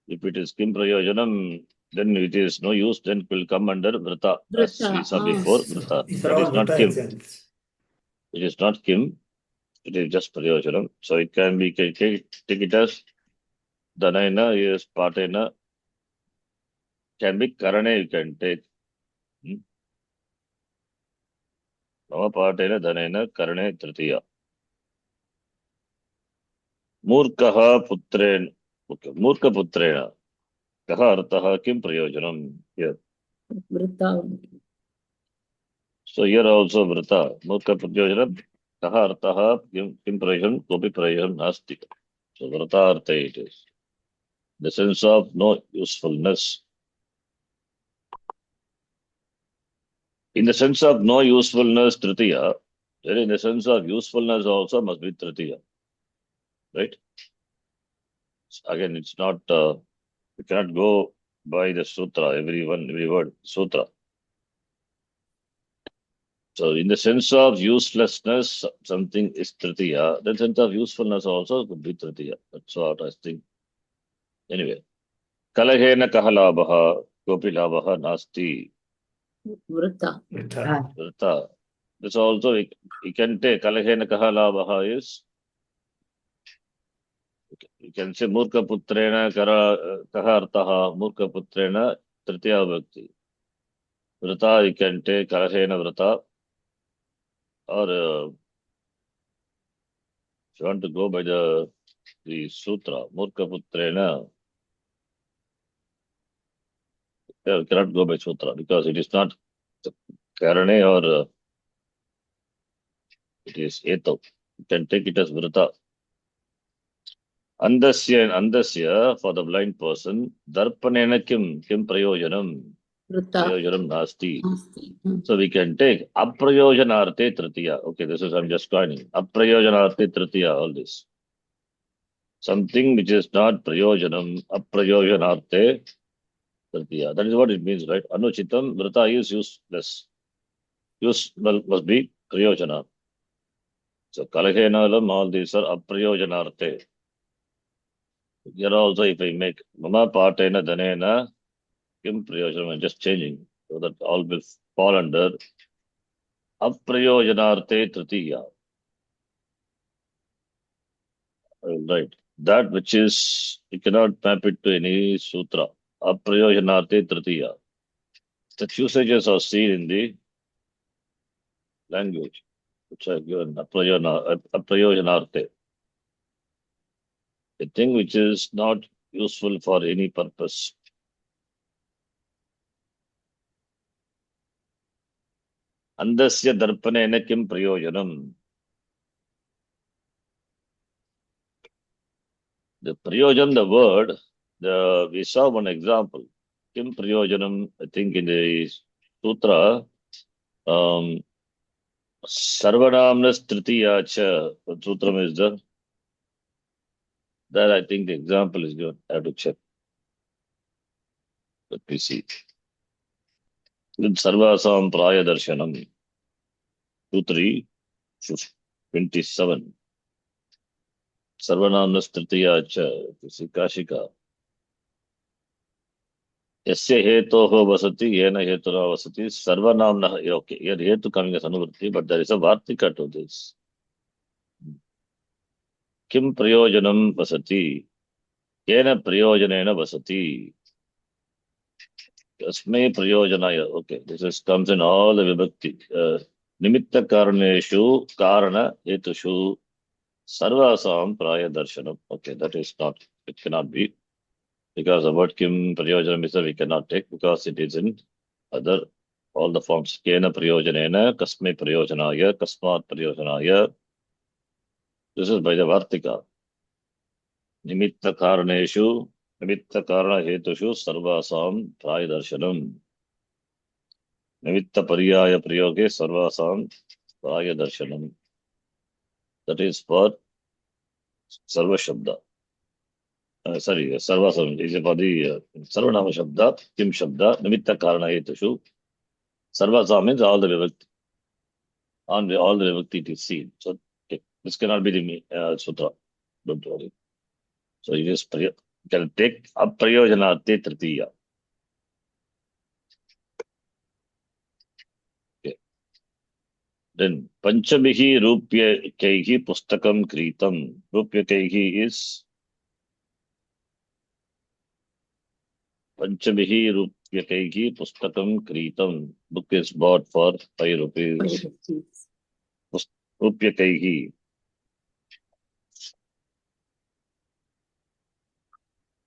A: If it is Kim Prayojanam, then it is no use, then it will come under Vrta. As we saw before, Vrta.
C: These are
A: That
C: all
A: is not
C: Vrta
A: Kim.
C: examples.
A: It is not Kim. It is just Prayojanam. So it can be, take it as Dhanayana is Patena. Can be Karane, you can take. Mama Patena Dhanayana Karane Tritiya. Murkaha Putren. Okay. Murka Putrena. Kaha Artaha Kim Prayojanam. Here.
B: Vrta only.
A: So here also Vrta. Murka Prayojanam. Kaha Artaha Kim Prayojanam. Kopi Prayojanam Nasti. So Vrta Artha it is. The sense of no usefulness. In the sense of no usefulness, Tritiya. There in the sense of usefulness also must be Tritiya. Right? Again, it's not, we cannot go by the sutra, every word, sutra. So in the sense of uselessness, something is tritiya. The sense of usefulness also could be tritiya. That's what I think. Anyway, kalahena kahalabha, kopi labha nasti.
B: Vrita.
C: वृथा
A: Vrta. This also we can take kalahena kahalabha is, you can say murka putrena kaha artaha, murka putrena tritiya bhakti. Vrta you can take kalahena vrta, or if you want to go by the sutra, murka putrena, you cannot go by sutra because it is not karane or it is eto. You can take it as vrta. Andasya for the blind person, darpanena kim prayojanam,
B: Vrita.
A: prayojanam nasti.
B: Nasti.
A: So we can take aprayojanarte tritiya. Okay, this is I'm just coining. Aprayojanarte tritiya, all this. Something which is not prayojanam, aprayojanarte tritiya. That is what it means, right? Anuchitam, vrta is useless. Useful must be prayojana. So kalahenalam, all these are aprayojanarte. Here also, if I make mama partena dhanena kim prayojanam, I'm just changing so that all will fall under aprayojanarte tritiya. Right. That which is, you cannot map it to any sutra. Aprayojanarte tritiya. Such usages are seen in the language, which are given aprayojanarte. A thing which is not useful for any purpose. Andasya darpanena kim prayojanam. The prayojan, the word, we saw one example. Kim prayojanam, I think in the sutra, sarvanamnas tritiya cha, what sutram is there? That I think the example is good. I have to check. Let me see. With sarvasam praya darshanam, 2-3-27. Sarvanamnas tritiya cha, see Kashika. Yasya hetoho vasati, yena hetuna vasati, sarvanamna, okay, here hetu coming as anuvritti, but there is a vartika to this. Kim prayojanam vasati, yena prayojanena vasati. Kasmai prayojanaya, okay, this is, comes in all the vibhakti. Nimitta karaneshu, karana hetushu, sarvasam praya darshanam. Okay, that is not, it cannot be. Because the word kim prayojanam is we cannot take because it is in other, all the forms. Kena prayojanena, kasmai prayojanaya, kasmat prayojanaya. This is by the Vartika. Nimitta karaneshu, nimitta karana hetushu, sarvasam praya darshanam. Nimitta pariyaya prayoge, sarvasam praya darshanam. That is for sarva shabda. Sorry, sarvasam is for the sarvanama shabda, kim shabda, nimitta karana hetushu. Sarvasam means all the vibhakti. On all the vibhakti it is seen. So okay, this cannot be the sutra. Don't worry. So it is can take aprayojanarte tritiya. Okay. Then panchamihi rupya kaihi pustakam kritam. Rupya kaihi is panchamihi rupya kaihi pustakam kritam. Book is bought for 5 rupees. Rupya kaihi.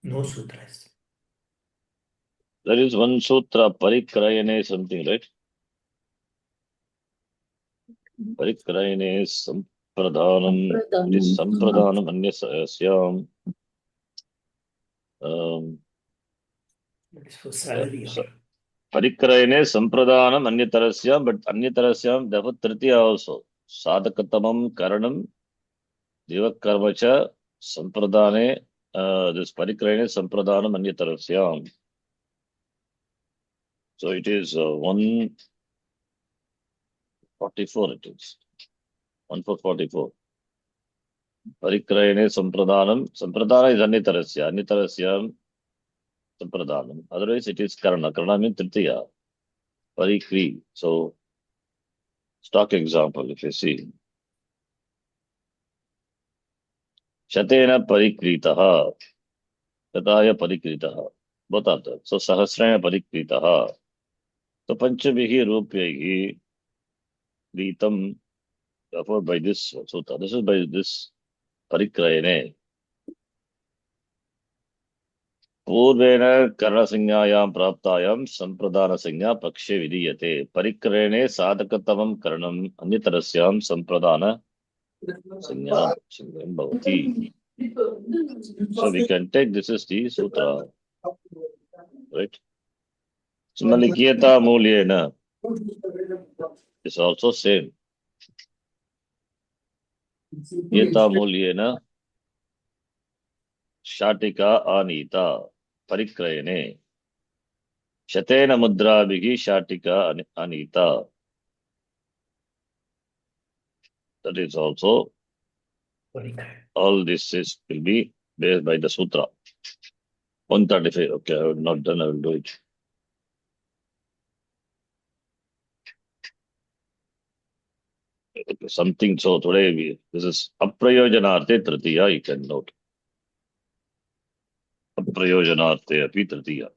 C: no sutras.
A: There is one sutra, parikrayane something, right? Parikrayane sampradhanam. It is sampradhanam anyasyam.
C: That is for salary.
A: Parikrayane sampradhanam anyatarasyam, but anyatarasyam, therefore tritiya also. Sadhakatamam karanam divakarmacha sampradhane, this parikrayane sampradhanam anyatarasyam. So it is 144 it is. 1444. Parikrayane Sampradhanam. Sampradhana is Anitarasya. Anitarasya Sampradhanam. Otherwise it is Karana. Karana means Tritiya. Parikri. So stock example if you see. Shatena Parikritaha. Shataya Parikritaha. Both are there. So Sahasraya Parikritaha. So Panchabihi Rupyahi Kritam. Therefore by this sutta. This is by this Parikrayane. पूर्वेण करणसंज्ञायां प्राप्तायां संप्रदानसंज्ञा पक्षे विधीयते परिक्रयणे साधकतमं करणम् अन्यतरस्यां संप्रदानसंज्ञा संज्ञं भवति. So we can take this is the sutra, right? Similarly, kiyata mulyena is also same. Kiyata mulyena shatika anita परिक्रयणे शतेन मुद्राभिः शाटिका anita. That is also all this is will be based by the sutra. 135. Okay, I have not done. I will do it. Okay, something. So today this is aprayojanarte tritiya. You can note aprayojanarte api tritiya.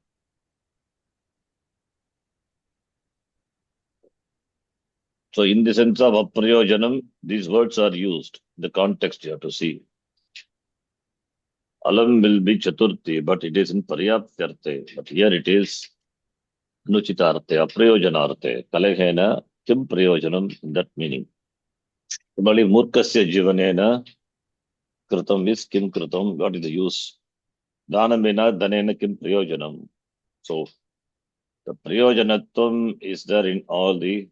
A: So in the sense of aprayojanam, these words are used. The context you have to see. Alam will be chaturthi, but it is in paryaptyarthe. But here it is anuchitarthe, aprayojanarte. Kalehena kim prayojanam in that meaning. Similarly, murkasya jivanena kritam is kim kritam. What is the use? Dhanamena dhanena kim prayojanam. So the prayojanatvam is there in all the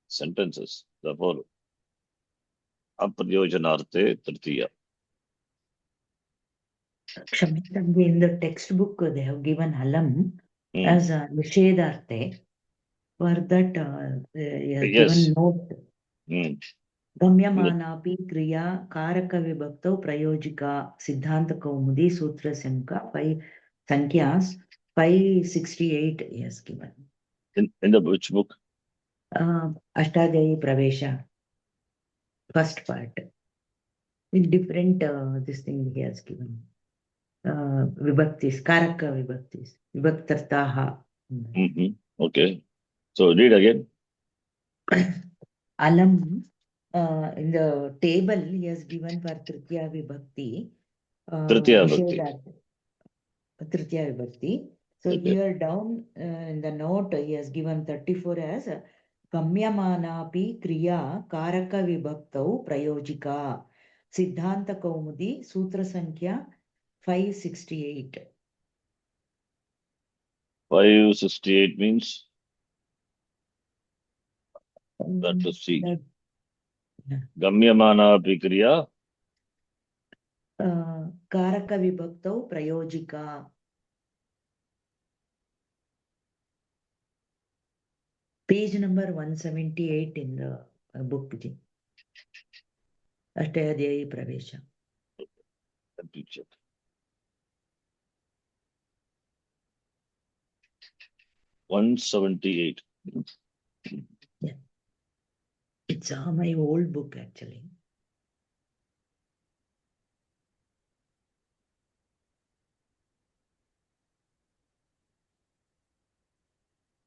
A: sentences. Therefore, aprayojanarte tritiya.
D: Kshamaitangi, in the textbook, they have given halam as a nishedarte. For that, they have
A: Yes.
D: given note. गम्यमानापि क्रिया कारक विभक्तौ प्रयोजिका सिद्धांत कौमुदी सूत्र संख्या 5 संख्यास 568 is given.
A: In the which book?
D: Ashtadhyayi Pravesha, first part. In different this thing he has given. Vibhaktis, karaka vibhaktis, vibhaktartaha.
A: Okay. So read again.
D: Alam. In the table he has given for Tritiya Vibhakti.
A: Tritiya Vibhakti.
D: Tritiya Vibhakti. So
A: Okay.
D: here down in the note he has given 34 as Gamyamanapi Kriya Karaka Vibhaktau Prayojika Siddhanta Kaumudi Sutra Sankhya 568.
A: 568 means that to see. Gamyamana pikriya.
D: Karaka Vibhaktau Prayojika. Page number 178 in the book. Ashtadhyayi Pravesha.
A: Let me check. $178.
D: Yeah. It's my old book actually.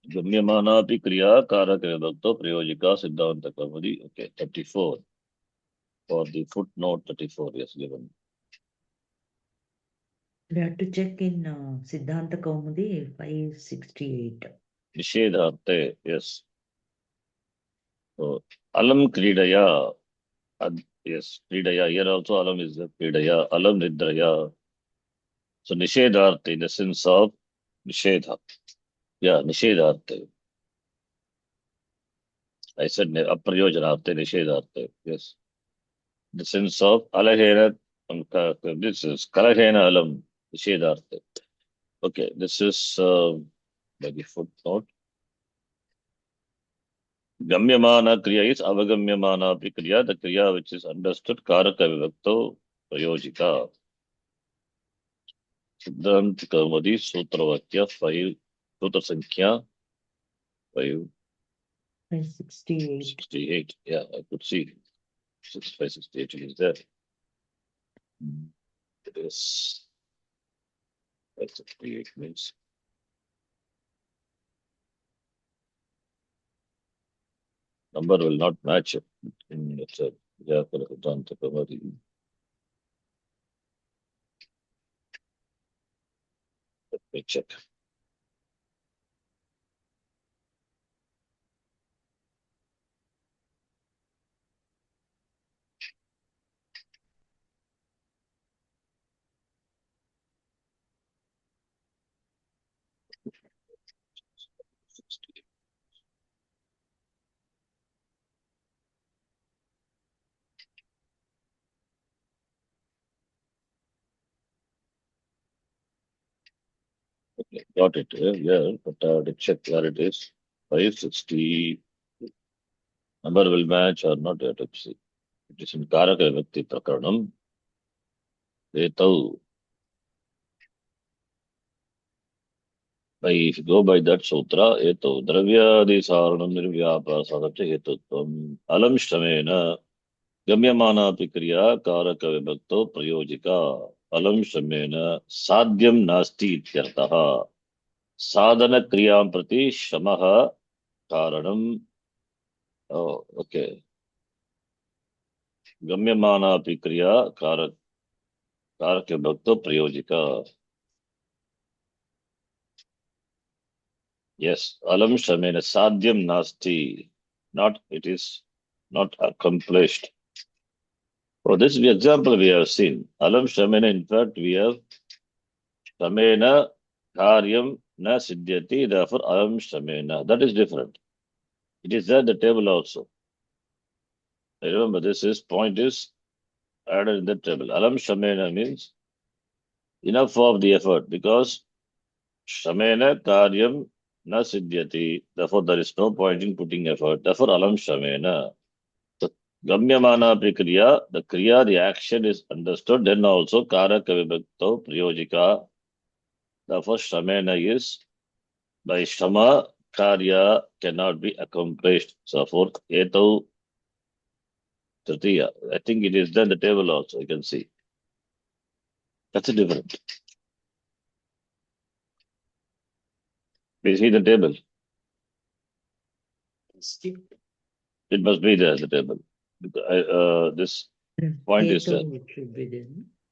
A: Gamyamanapi kriya karaka vibhakto prayojika siddhanta kaumudi. Okay, 34. For the footnote 34, yes, given.
D: We have to check in Siddhanta Kaumudi 568.
A: Nishedharte, yes. So, alam kridaya. Yes, kridaya. Here also alam is the kridaya. Alam nidraya. So, nishedharte in the sense of nishedha. Yeah, nishedharte. I said aprayojanarte, nishedharte. Yes. The sense of alahena. This is kalahena alam, nishedharte. Okay, this is by the footnote. Gamyamana kriya is avagamyamana api kriya, the kriya which is understood karaka vibhakto prayojika. Siddhant Kaumadi Sutra Vakya 5, Sutra Sankhya
D: 568.
A: 568. Yeah, I could see 568 is there. It is 568 means. Number will not match it in the Siddhanta Kaumadi. Let me check. Okay, got it. Yeah, but to check where it is. 560. Number will match or not yet. Let's see. It is in Karaka Vibhakti Prakaranam. Etau. If you go by that sutra, eto dravyadi saranam nirvyapa sadapcha hetutvam alam shtamena gamyamana pikriya karaka vibhakto prayojika alam shtamena sadhyam nasti ityartah sadhana kriyam prati shamaha karanam. Oh, okay. Gamyamana pikriya karaka vibhakto prayojika. Yes, alam shtamena sadhyam nasti. Not, it is not accomplished. For this example we have seen. Alam Shamena, in fact, we have Shamena Karyam Na Siddhyati, therefore Alam Shamena. That is different. It is there in the table also. Remember, this is point is added in the table. Alam Shamena means enough of the effort because Shamena Karyam Na Siddhyati, therefore there is no point in putting effort. Therefore Alam Shamena. Gamyamana Prikriya, the Kriya, the action is understood, then also Karaka Vibhakto Priyojika. The first Shamena is by Shama Karya cannot be accomplished. So for Etau Tritiya, I think it is there in the table also, you can see. That's a different. We see the table. It must be there, the table. This point is there.
D: Hetu it should be there.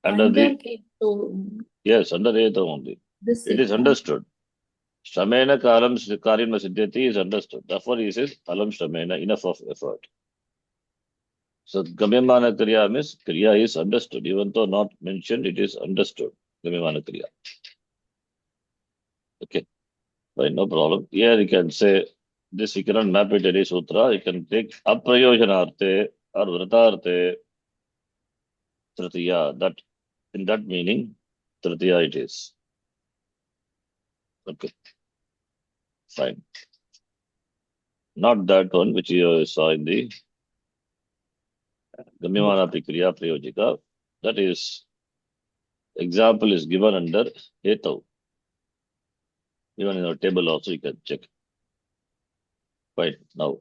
A: Under the,
B: Eto,
A: yes, under Etau only.
B: this
A: It is understood. Shamena Karam Karyam Siddhyati is understood. Therefore, he says Alam Shamena, enough of effort. So Gamyamana Kriya means Kriya is understood. Even though not mentioned, it is understood. Gamyamana Kriya. Okay. Fine, no problem. Here you can say this you cannot map it any sutra. You can take aprayojanarte or vratarte tritiya. That in that meaning, tritiya it is. Okay. Fine. Not that one which you saw in the Gamyamana Kriya Prayojika. That is example is given under Hetav. Even in our table also you can check. Fine. Now,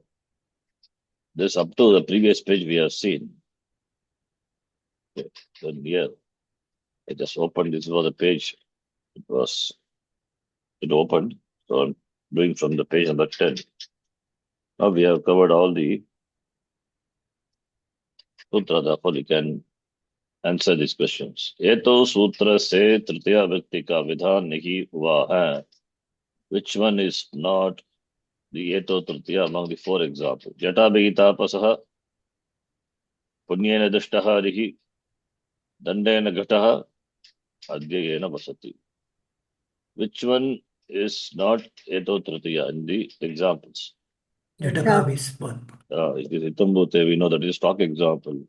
A: this up to the previous page we have seen. Okay. Then here, I just opened, this was the page. It opened. So I'm doing from the page number 10. Now we have covered all the sutra, therefore you can answer these questions. Eto sutra se tritiya vyakti ka vidhan nahi hua hai. Which one is not the eto tritiya among the four examples? Jata bhita pasaha, punyena dashtaha rihi, dandena ghataha, adhyayena vasati. Which one is not eto tritiya in the examples?
C: Jataka is one.
A: It is Itambute, we know that is stock example.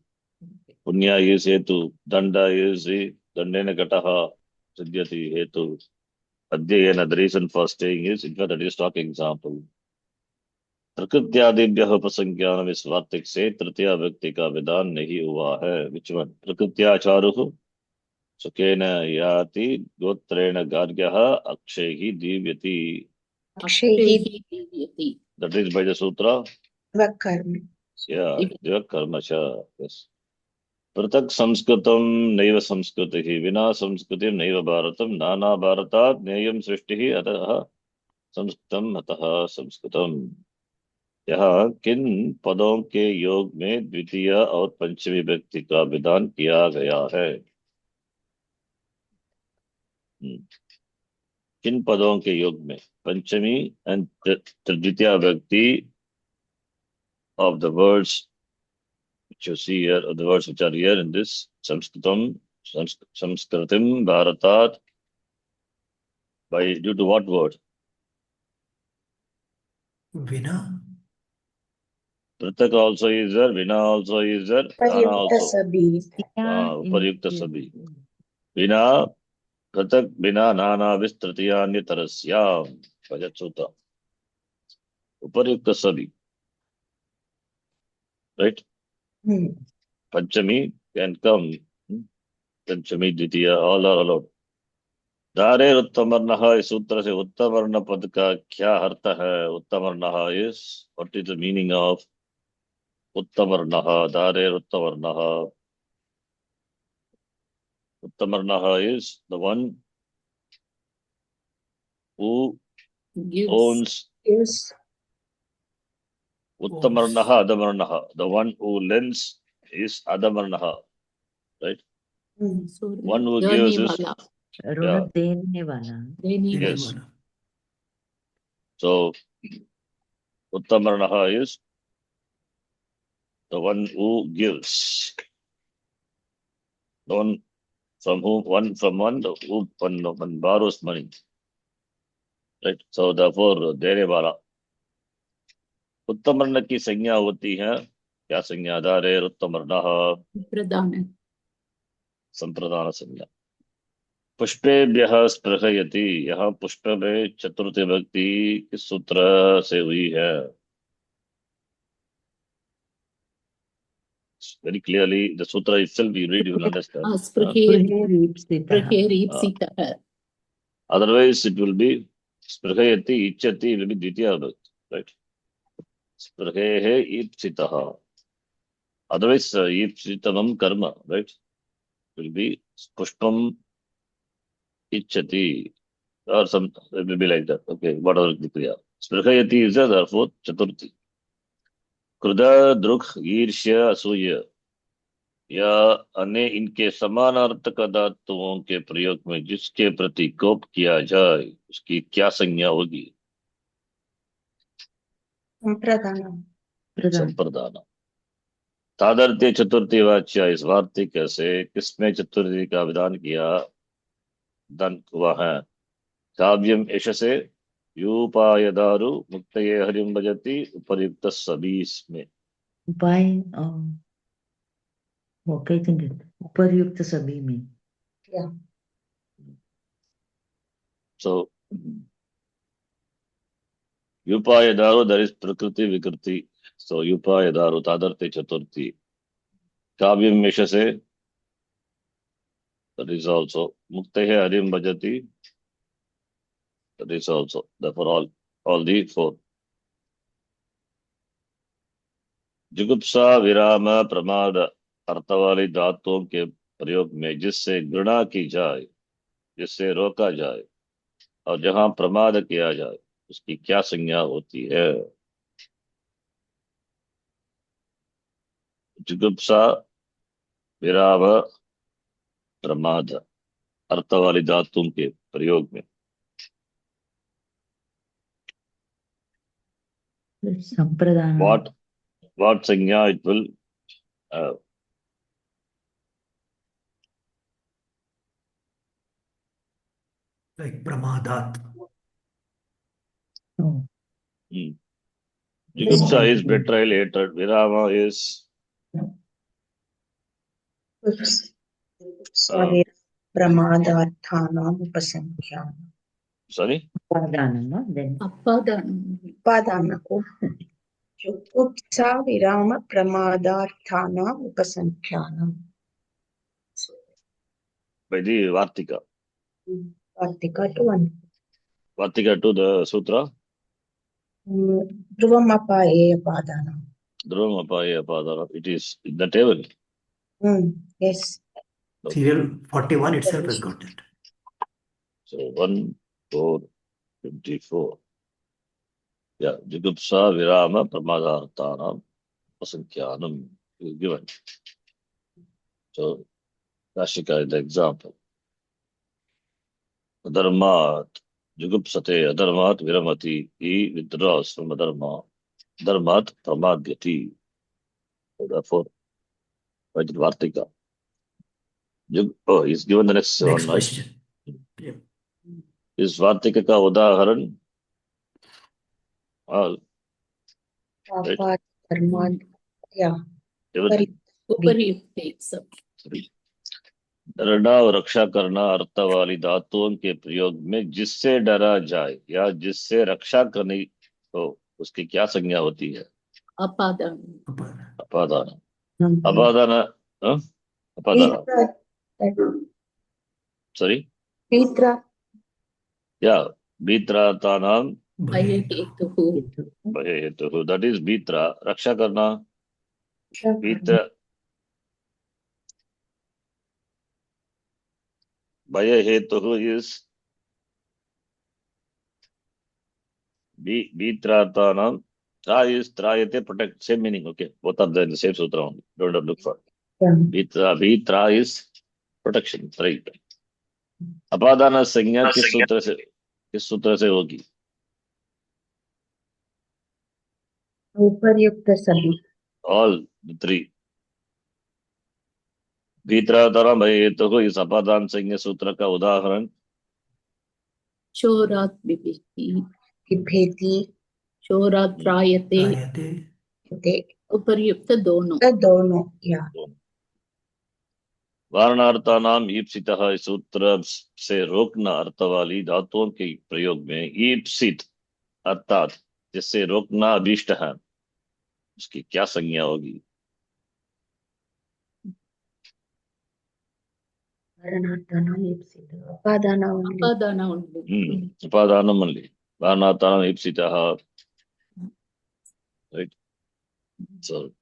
A: Punya is hetu, danda is dandena ghataha, siddhyati hetu, adhyayena, the reason for staying is, in fact, that is stock example. प्रकृत्यादिभ्यः उपसंज्ञानम इस वार्तिक से तृतीय व्यक्ति का विधान नहीं हुआ है। Which one? प्रकृत्याचारुः सुखेन याति गोत्रेण गार्ग्यः अक्षैः दीव्यति।
E: अक्षैः
B: दीव्यति।
A: That is by the sutra.
E: वकर्म
A: Yeah, the karmasha. Yes. पृथक् संस्कृतं नैव संस्कृतिः विना संस्कृतिं नैव भारतं नाना भारतात् ज्ञेयं सृष्टिः अतः संस्कृतम् अतः संस्कृतम्। यहाँ किन पदों के योग में द्वितीय और पंचमी व्यक्ति का विधान किया गया है? किन पदों के योग में पंचमी एंड द्वितीय व्यक्ति of the words which you see here, or the words which are here in this Sanskritam, Sanskritim, Bharatat, by due to what word?
C: Vina.
A: Pratak also is there, Vina also is there, Dana also. Uparyukta sabhi. Vina, Pratak, Vina, Nana, Vistratiyanya Tarasyam. Vajatsuta. Uparyukta sabhi. Right? Panchami can come. Panchami, Ditiya, all are allowed. धारे उत्तमर्णः इस सूत्र से उत्तमर्ण पद का क्या अर्थ है? उत्तमर्णः is what is the meaning of उत्तमर्णः? धारे उत्तमर्णः. उत्तमर्णः is the one who owns. उत्तमर्णः अधमर्णः, the one who lends is अधमर्णः, right? One who gives is
D: ऋण देने वाला।
A: yes. So उत्तमर्णः is the one who gives, the one from whom one borrows money, right? So therefore देने वाला। उत्तमर्ण की संज्ञा होती है क्या संज्ञा? धारे उत्तमर्णः
B: प्रदान
A: संप्रदान संज्ञा। पुष्पेभ्यः स्पृहयति, यहाँ पुष्प में चतुर्थ व्यक्ति किस सूत्र से हुई है? Very clearly the sutra itself you read, you will understand. Otherwise it will be स्पृहयति इच्छति will be द्वितीय व्यक्ति, right? स्पृहेः ईप्सितः. Otherwise ईप्सितमं कर्म, right? Will be pushpam ichchati or some, it will be like that. Okay, whatever the kriya. Sprahayati is therefore chaturthi. Kruda, drukh, ईर्ष्या, असूया या अन्य इनके समानार्थक धातुओं के प्रयोग में जिसके प्रति कोप किया जाए उसकी क्या संज्ञा होगी? संप्रदान। तादर्थे चतुर्थी वाच्य इस वार्तिक से किसमें चतुर्थी का विधान किया दन हुआ है? काव्यम यशसे यूपायदारु मुक्तये हरिम भजति उपर्युक्त सबीस में।
D: उपाय वो कहते हैं उपर्युक्त सभी में।
A: So यूपायदारु that is प्रकृति विकृति. So यूपायदारु तादर्थे Chaturthi. काव्यम यशसे that is also मुक्तये Harim भजति. That is also, therefore all the four. जुगुप्सा विराम प्रमाद अर्थ वाली धातुओं के प्रयोग में जिससे घृणा की जाए, जिससे रोका जाए और जहां प्रमाद किया जाए उसकी क्या संज्ञा होती है? जुगुप्सा विराम प्रमाद अर्थ वाली धातुओं के प्रयोग में
D: संप्रदान।
A: what संज्ञा it will have?
C: Like pramadat.
A: Jigupsa is betrayal, hatred. Virama is
E: प्रमादार्थानां उपसंख्यानम्।
A: sorry?
B: अपादान
E: जुगुप्सा विराम प्रमादार्थानाम् उपसंख्यानम्.
A: By the Vartika.
E: Vartika to one.
A: Vartika to the Sutra.
E: Dhruvam apaye apadanam.
A: Dhruvam apaya apadana. It is in the table.
E: Yes.
C: Serial 41 itself has got that.
A: So 1, 4, 24. Yeah, Jugupsa Virama Pramadarthanam Asankyanam is given. So Kashika is the example. Adharmat Jugupsate Adharmat Viramati. He withdraws from Adharma. Adharmat Pramadhyati. So therefore, by the Vartika. Oh, he's given the next one.
C: Next
A: Right?
C: question. Yeah.
A: Is Vartika ka udaharan? Right.
E: Papa dharma. Yeah.
A: Everything.
B: उपर्युक्त exam.
A: डरना और रक्षा करना अर्थ वाली धातुओं के प्रयोग में जिससे डरा जाए या जिससे रक्षा करनी हो उसकी क्या संज्ञा होती है?
B: अपादान.
A: अपादान. अपादान. अपादान. Sorry.
E: Pitra.
A: Yeah. Bitratanam.
B: भयहेतुः.
A: Bhayahetuhu. That is bitra. रक्षा करना. Bitra. Bhayahetuhu is Bitratanam. Tra is trayate, protect. Same meaning. Okay. Both are there in the same sutra only. Don't have to look for. Bitra is protection. Right. अपादान संज्ञा किस सूत्र से होगी?
E: उपर्युक्त सभी.
A: All the three. भीत्रातरम भयहेतुः इस अपादान संज्ञा सूत्र का उदाहरण
B: चोरात् बिभेति.
E: विभेति.
B: चोरात् त्रायते. उपर्युक्त दोनों.
E: दोनों. या.
A: वारणार्थानाम ईप्सितः इस सूत्र से रोकना अर्थ वाली धातुओं के प्रयोग में ईप्सित अर्थात जिससे रोकना अभीष्ट है उसकी क्या संज्ञा होगी? उपादानम only. वारणार्थानाम ईप्सितः. Right. So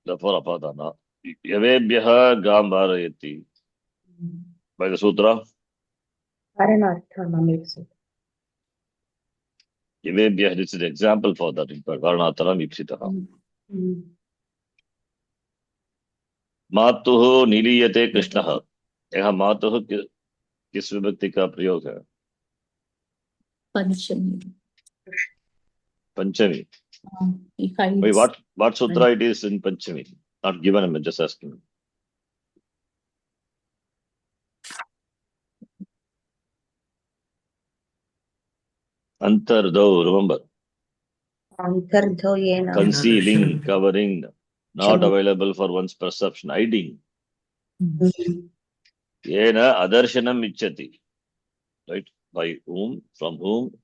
A: therefore apadana. Yavebhyah gam varayati. By the sutra. Yavebhyah, this is the example for that. In fact, varnataram ipsitaha. मातुः नीलीयते कृष्णः. यह मातुः किस विभक्ति का प्रयोग है?
B: पंचमी.
A: पंचमी.
B: Wait,
A: what sutra it is in Panchami? Not given, I'm just asking. Antardho, remember.
E: Antardho yena.
A: Concealing, covering, not available for one's perception, hiding. Yena adarshanam ichchati. Right? By whom, from whom,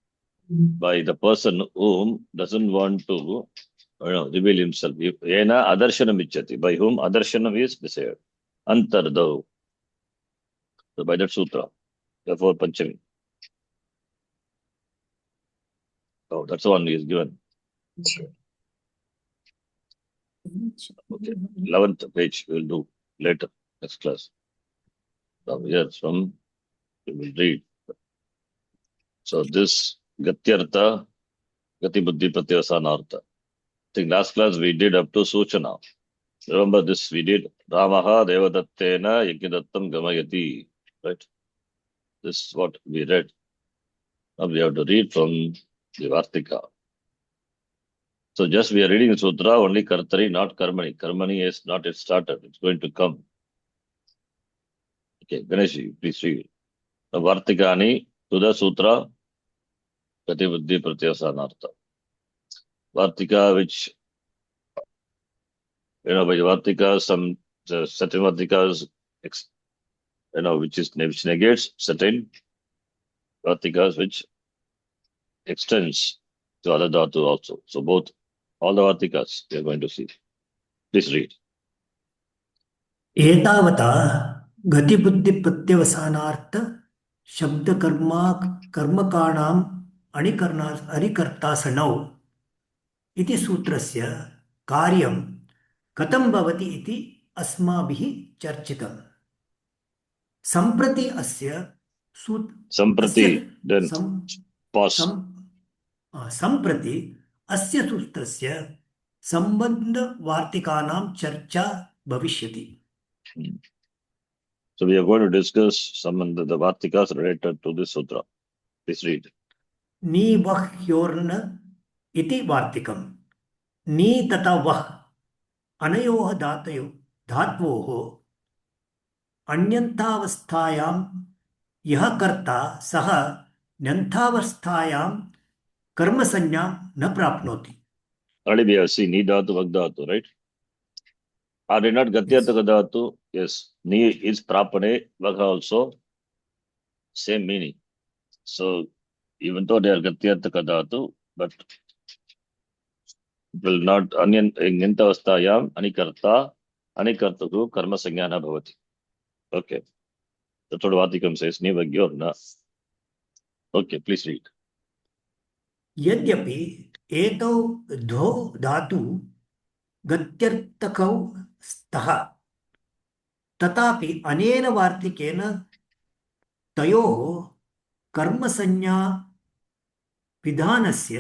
A: by the person whom doesn't want to reveal himself. Yena adarshanam ichchati. By whom adarshanam is desired. Antardho. So by that sutra. Therefore Panchami. Oh, that's the one he is given. Okay. 11th page we will do later, next class. So here from we will read. So this Gatyartha, Gati Buddhi Pratyasanartha. I think last class we did up to Suchana. Remember this we did Ramaha Devadattena Yajnadattam Gamayati. Right? This is what we read. Now we have to read from the Vartika. So just we are reading the sutra, only Kartari, not Karmani. Karmani is not yet started. It's going to come. Okay, Ganesh, please read. The Vartikani to the sutra, Gati Buddhi Pratyasanartha. Vartika, which, by Vartika, some certain Vartikas, which negates certain Vartikas, which extends So other dhatu also. So both, all the vartikas we are going to see. Please read.
C: एतावता गतिबुद्धिप्रत्यवसानार्थ शब्दकर्मा कर्मकाणाम् अणिकर्तासनौ इति सूत्रस्य कार्यं कथं भवति इति अस्माभिः चर्चितम्। सम्प्रति अस्य
A: Samprati, then pause.
C: सम्प्रति अस्य सूत्रस्य सम्बन्धवार्तिकानां चर्चा भविष्यति।
A: So we are going to discuss some of the vartikas related to this sutra. Please read.
C: नीवह्योर्न इति वार्तिकम्। नी तथा वह् अनयोः धात्वोः अन्यन्तावस्थायां यः कर्ता सः न्यन्तावस्थायां कर्मसंज्ञां न प्राप्नोति।
A: Already we have seen ni dhatu, vak dhatu, right? Are they not gatyartaka dhatu? Yes. Ni is prapane, vak also same meaning. So even though they are gatyartaka dhatu, but will not anyantavastayam anikartaku karma sanjnana bhavati. Okay. That's what Vatikam says. Ni vagyor na. Okay, please read.
C: यद्यपि एतौ द्वौ धातु गत्यर्थकौ स्तः तथापि अनेन वार्तिकेन तयोः कर्मसंज्ञा विधानस्य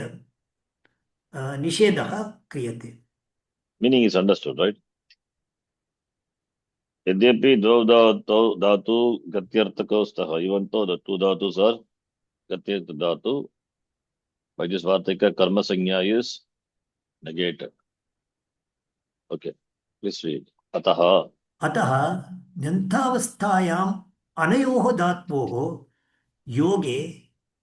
C: निषेधः क्रियते।
A: Meaning is understood, right? Yadyapi dvau dhatu gatyartaka staha. Even though the two dhatus are gatyartaka dhatu, by this vartika karma sanya is negated. Okay, please read. Ataha.
C: अतः न्यन्तावस्थायाम् अनयोः धात्वोः योगे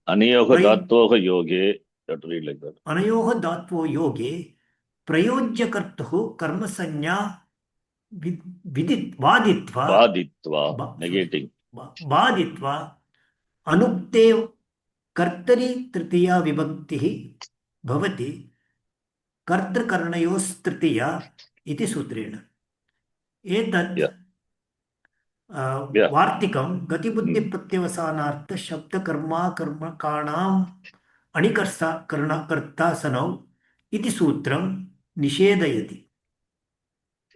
A: Aniyoga dhatoha yoge. You have to read like that.
C: अनयोः धात्वो योगे प्रयोज्यकर्तुः कर्मसंज्ञा वादित्वा
A: Vaditva, negating.
C: बाधित्वा अनुक्ते कर्तरि तृतीया विभक्तिः भवति कर्तृकर्णयोस्तृतीया इति सूत्रेण। एतत् वार्तिकं गतिबुद्धिप्रत्यवसानार्थ शब्दकर्माकर्मकाणाम् अणिकर्तासनौ इति सूत्रं निषेधयति।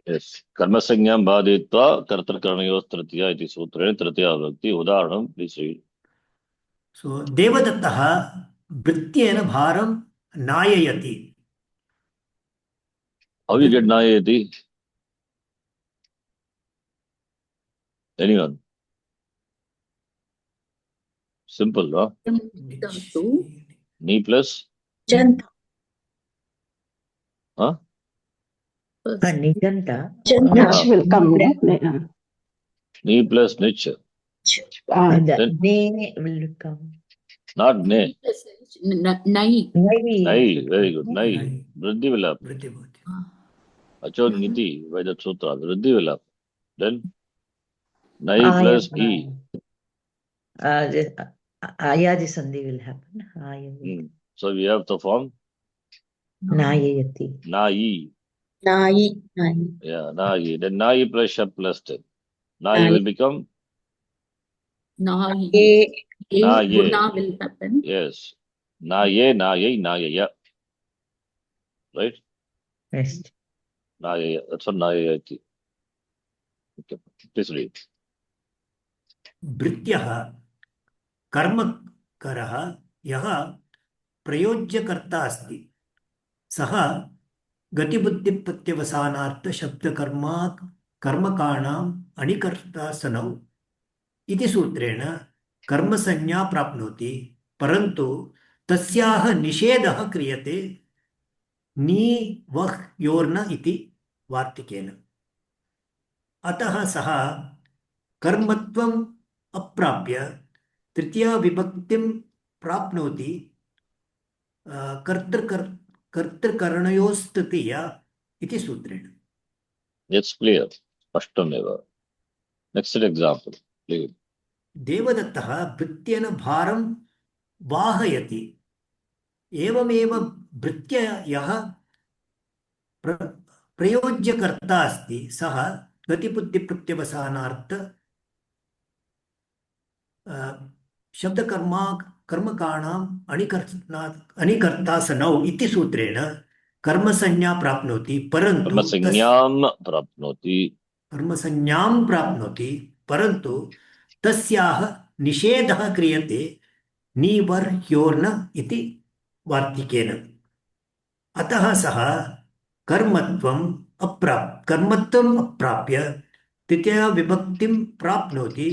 A: Yes. Karma sanyam baditva kartarkarnayos tritiya iti sutrena tritiya vibhakti. Udaharanam, please read.
C: So देवदत्तः वृत्त्येन भारं नाययति।
A: How you get nayati? Anyone? Simple, huh?
B: Dhatu.
A: Ni plus?
E: Janta.
A: Huh?
D: Niganta.
E: Janta.
F: will come.
A: Ni plus nich.
D: And
A: Then-
D: ne will come.
A: Not ne.
B: Nai.
A: Nai. Very good. Nai. Vriddhi will happen.
C: वृद्धि भवति।
A: Achon niti by the sutra. Vriddhi will happen. Then nai plus e.
D: Ayadi sandhi will happen. Ayadi.
A: So we have the form
D: Nayayati.
A: nai.
E: Nai. Nai.
A: Yeah, nai. Then nai plus shab plus ten. Nai
E: Nai.
A: will become
B: Nai.
E: Ye.
A: Nai.
B: Guna will happen.
A: yes. Naye, naye, nayaya. Right?
D: Yes.
A: Nayaya. That's what nayayati. Okay. Please read.
C: भृत्यः कर्मकरः यः प्रयोज्यकर्ता अस्ति सः गतिबुद्धिप्रत्यवसानार्थ शब्दकर्माकर्मकाणाम् अणिकर्तासनौ इति सूत्रेण कर्मसंज्ञा प्राप्नोति परन्तु तस्याः निषेधः क्रियते नी वह् योर्न इति वार्तिकेन। अतः सः कर्मत्वम् अप्राप्य तृतीया विभक्तिं प्राप्नोति कर्तृकर्णयोस्तृतीया इति सूत्रेण।
A: It's clear. Ashtameva. Next example. Please.
C: देवदत्तः भृत्येन भारं वाहयति एवमेव भृत्य यः प्रयोज्यकर्ता अस्ति सः गतिबुद्धिप्रत्यवसानार्थ शब्दकर्मा कर्मकाणाम् अनिकर्तासनौ इति सूत्रेण कर्मसंज्ञा प्राप्नोति परन्तु तस्याः निषेधः क्रियते निवर्ह्योर्न इति वार्तिकेन। अतः सः कर्मत्वम् अप्राप्य तृतीया विभक्तिं प्राप्नोति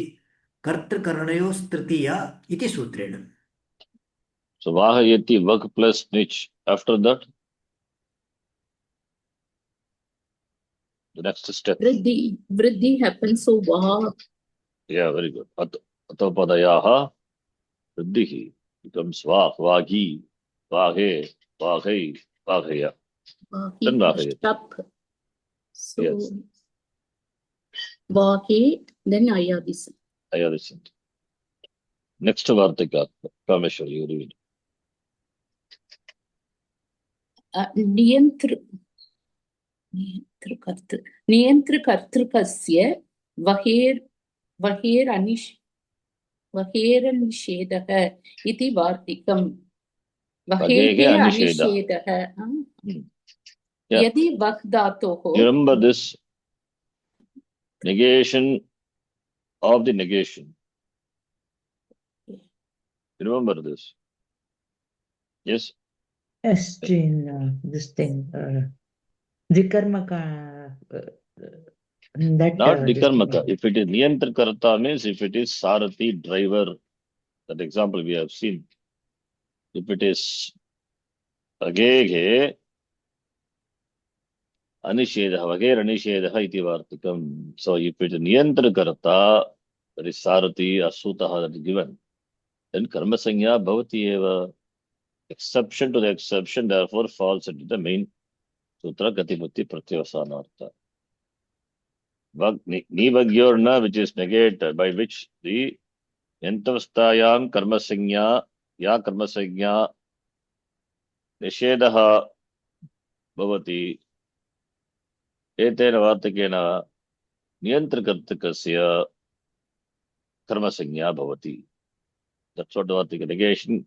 C: कर्तृकरणयोस्तृतीया इति सूत्रेण।
A: So Vahayati Vak plus Nich. After that, the next step.
B: Vriddhi happens, so Vah.
A: Yeah, very good. Atapadayaha Vriddhi becomes Vah, Vagi, Vahe, Vahai, Vahaya. Then Vahayati.
B: Up. So
A: Yes.
B: Vahe, then Ayadis.
A: Ayadisant. Next Vartika, Kameshwar, you read.
B: नियन्त्रकर्तृकस्य वहेरनिषेधः इति वार्तिकम्। वहेः अनिषेधः।
A: Yeah.
B: यदि वक् धातोः।
A: You remember this negation of the negation. You remember this? Yes?
D: Yes, in this thing, Vikarmaka, that.
A: Not
D: this
A: Vikarmaka.
D: thing.
A: If it is Niyantrakarta means if it is Sarathi, driver, that example we have seen. If it is Ageghe, Anishedah, Vagher Anishedah iti vartikam. So if it is Niyantrakarta, that is Sarathi, Asutaha that is given, then Karma Sanya Bhavati eva. Exception to the exception, therefore falls into the main sutra Gatibutti Pratyavasanartha. Nivagyorna, which is negated, by which the Yantavastayam Karmasanya, Ya Karmasanya, Nishedaha Bhavati, Etena Vartakena, Niyantrakartakasya Karmasanya Bhavati. That's what the Vartika negation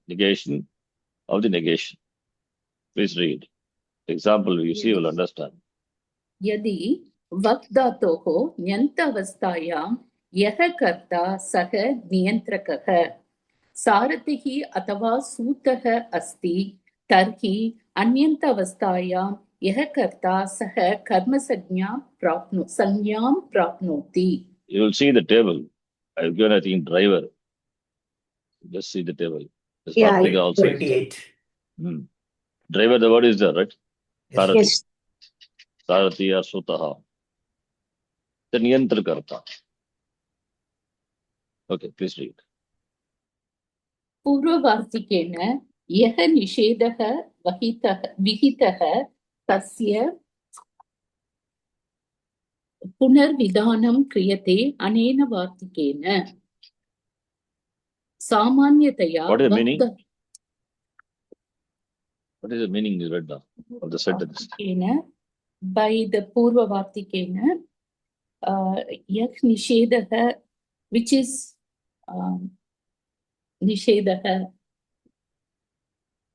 A: of the negation. Please read. Example you see, you will understand.
B: यदि वक् धातोः ण्यन्त अवस्थायां यः कर्ता सः नियन्त्रकः सारथिः अथवा सूतः अस्ति तर्हि अन्यन्त अवस्थायां यः कर्ता सः कर्मसंज्ञां प्राप्नोति.
A: You will see the table. I have given, I think, driver. Just see the table. This
E: Yeah,
A: Vartika also.
C: 28.
A: Driver, the word is there, right? Sarathi.
E: Yes.
A: Sarathi or Sutaha. The Niyantrakarta. Okay, please read.
B: पूर्ववार्तिकेन यः निषेधः विहितः तस्य पुनर्विधानं क्रियते अनेन वार्तिकेन। सामान्यतया
A: What is the meaning? What is the meaning you read now of the sentence?
B: By the पूर्ववार्तिकेन यः निषेधः, which is निषेधः,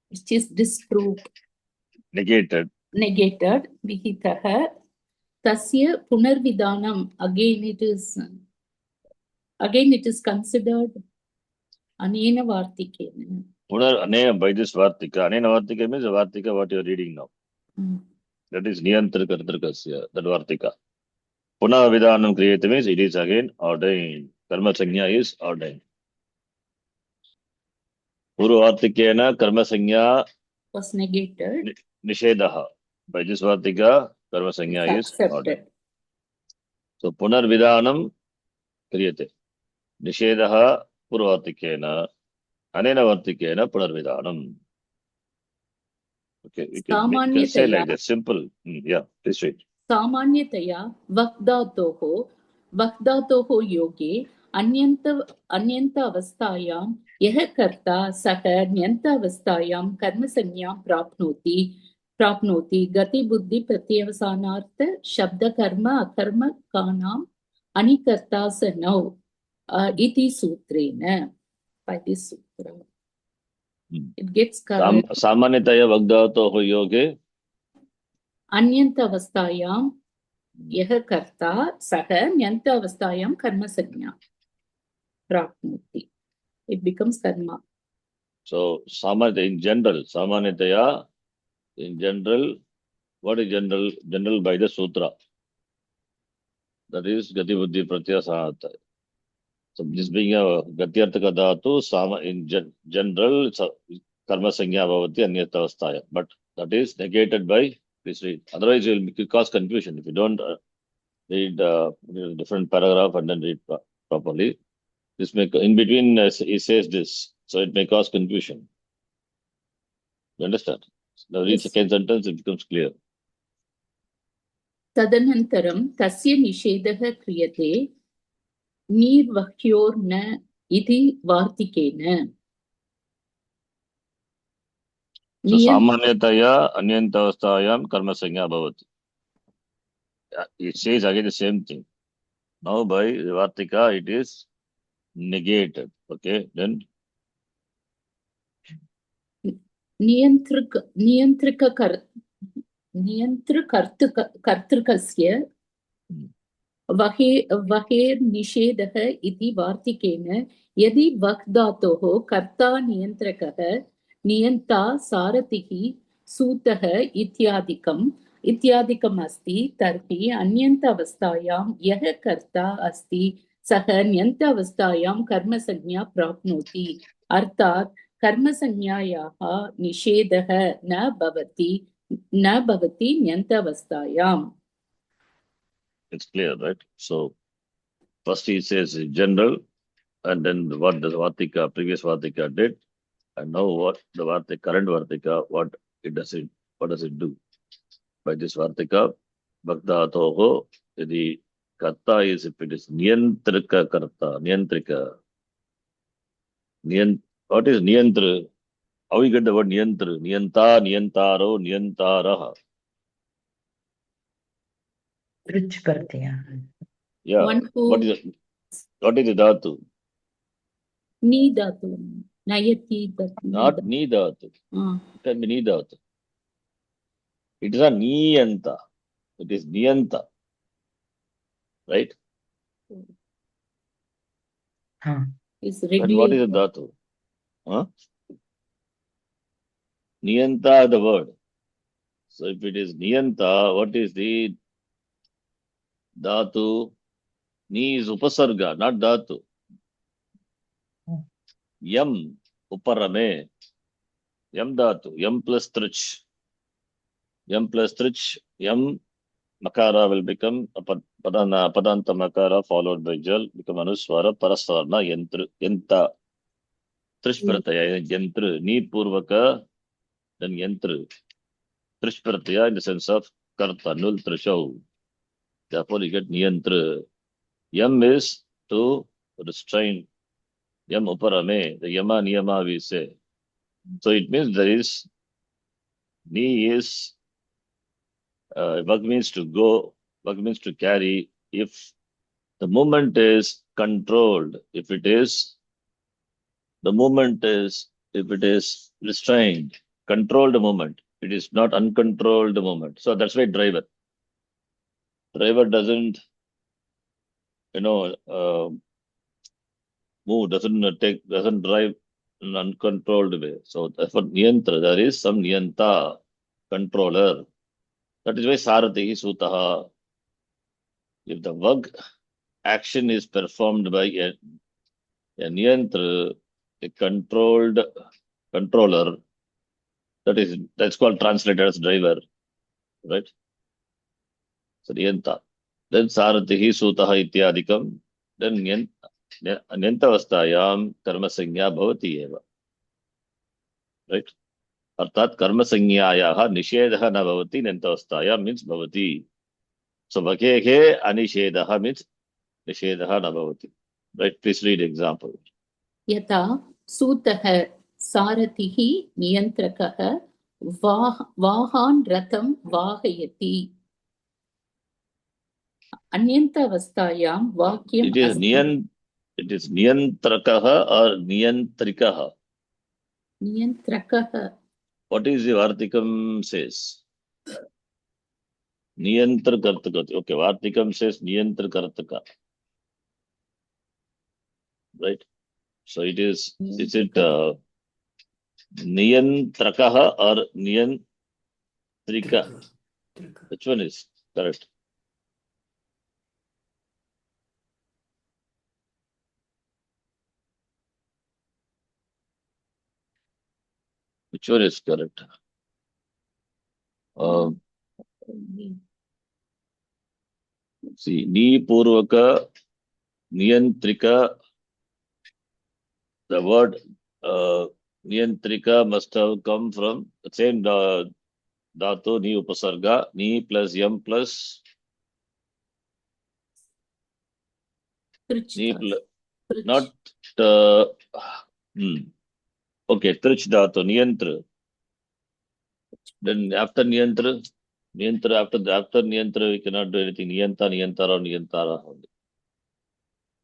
B: which is disproved,
A: Negated.
B: विहितः tasya punarvidanam, again it is considered anena vartikena.
A: Anena, by this Vartika. Anena Vartika means the Vartika what you are reading now. That is Niyantrakartakasya, that Vartika. Puna Vidanam Kriyate means it is again ordained. Karma Sanya is ordained. Puru Vartikena Karma Sanya
B: Was negated.
A: Nishedaha. By this Vartika, Karma Sanya is
B: Accepted.
A: ordained. So Punar Vidanam Kriyate. Nishedaha Puru Vartikena. Anena Vartikena Punar Vidanam. Okay, we can say like that. Simple. Yeah, please read.
B: सामान्यतया वक् धातोः योगे अन्यन्त अवस्थायां यः कर्ता सः ण्यन्तावस्थायां कर्मसंज्ञां प्राप्नोति गतिबुद्धिप्रत्यवसानार्थ शब्दकर्म अकर्मकानाम् अनिकर्ता स नौ इति सूत्रेण. By this sutra it gets covered.
A: सामान्यतया वग्धातोः योगे
B: अन्यन्तावस्थायां यः कर्ता सः ण्यन्तावस्थायां कर्मसंज्ञां प्राप्नोति. It becomes karma.
A: So सामान्यतया in general, what is general? General by the sutra. That is gati buddhi pratyasahata. So this being a gatyarthaka dhatu, in general, it's a karma sanya bhavati anyatavastaya. But that is negated by, please read. Otherwise, it will cause confusion. If you don't read different paragraph and then read properly, this may, in between, he says this. So it may cause confusion. You understand? Now read
B: Yes.
A: second sentence, it becomes clear.
B: तदनन्तरं तस्य निषेधः क्रियते निर्वह्योर्न इति वार्तिकेन.
A: So सामान्यतया अन्यन्तवस्थायां कर्म संज्ञा भवति. It says again the same thing. Now by Vartika it is negated. Okay, then
B: नियन्त्रकर्तृकस्य वहेर्निषेधः इति वार्तिकेन यदि वक् धातोः कर्ता नियन्त्रकः नियन्ता सारथिः सूतः इत्यादिकम् अस्ति तर्हि अन्यन्तावस्थायां यः कर्ता अस्ति सः ण्यन्तावस्थायां कर्मसंज्ञा प्राप्नोति. अर्थात् कर्मसंज्ञायाः निषेधः न भवति ण्यन्तावस्थायाम्.
A: it's clear, right? So first he says in general, and then what the Vartika, previous Vartika did, and now what the Vartika, current Vartika, what does it do? By this Vartika, Bhakdhatoho, the karta is, if it is niyantrika karta, niyantrika. What is niyantra? How we get the word niyantra? Niyanta, niyantaro, niyantaraha.
D: Rich करते हैं.
A: Yeah.
B: One who
A: What is the dhatu?
B: ni dhatu, nayati dhatu.
A: Not ni dhatu. It can be ni dhatu. It is a niyanta. It is niyanta. Right?
B: Is
A: But what is
B: regulated.
A: the dhatu? Huh? Niyanta, the word. So if it is niyanta, what is the dhatu? Ni is upasarga, not dhatu. Yam, uparame. Yam dhatu. Yam plus trich. Yam plus trich. Yam makara will become a padanta makara followed by jal, become anuswara, parasvarna, yenta. Trish prataya, yantru. Ni purvaka, then yantru. Trish prataya in the sense of karta, nul trishau. Therefore you get niyantru. Yam is to restrain. Yam uparame, the yama niyama we say. So it means there is, ni is, vag means to go, vag means to carry. If the movement is controlled, if it is restrained, controlled movement, it is not uncontrolled movement. So that's why driver doesn't, move, doesn't drive in an uncontrolled way. So therefore niyantra, there is some niyanta, controller. That is why sarati sutaha. If the vag action is performed by a niyantra, a controller, that's called translated as driver, right? So niyanta. Then sarati sutaha ityadikam, then Anyantavastayam karma sanya bhavati eva. Right? Arthat karma sanyayaha nishedaha na bhavati nyantavastayam means bhavati. So vakehe anishedaha means nishedaha na bhavati. Right? Please read example.
B: यथा सूतः सारथिः नियन्त्रकः वाहान् रथं वाहयति अन्यन्तावस्थायां वाक्यम्
A: It is niyantrakah or niyantrikah.
B: नियन्त्रकः.
A: What is the Vartikam says? Niyantra kartaka. Okay, Vartikam says niyantra kartaka. Right? So it is it niyantrakah or niyantrika? Which one is correct? Which one is correct? See, ni purvaka, niyantrika, the word niyantrika must have come from the same dhatu, ni upasarga, ni plus yam plus ni plus, not okay, trich dhatu, niyantra. Then after niyantra, after niyantra, we cannot do anything. Niyantara, niyantara only.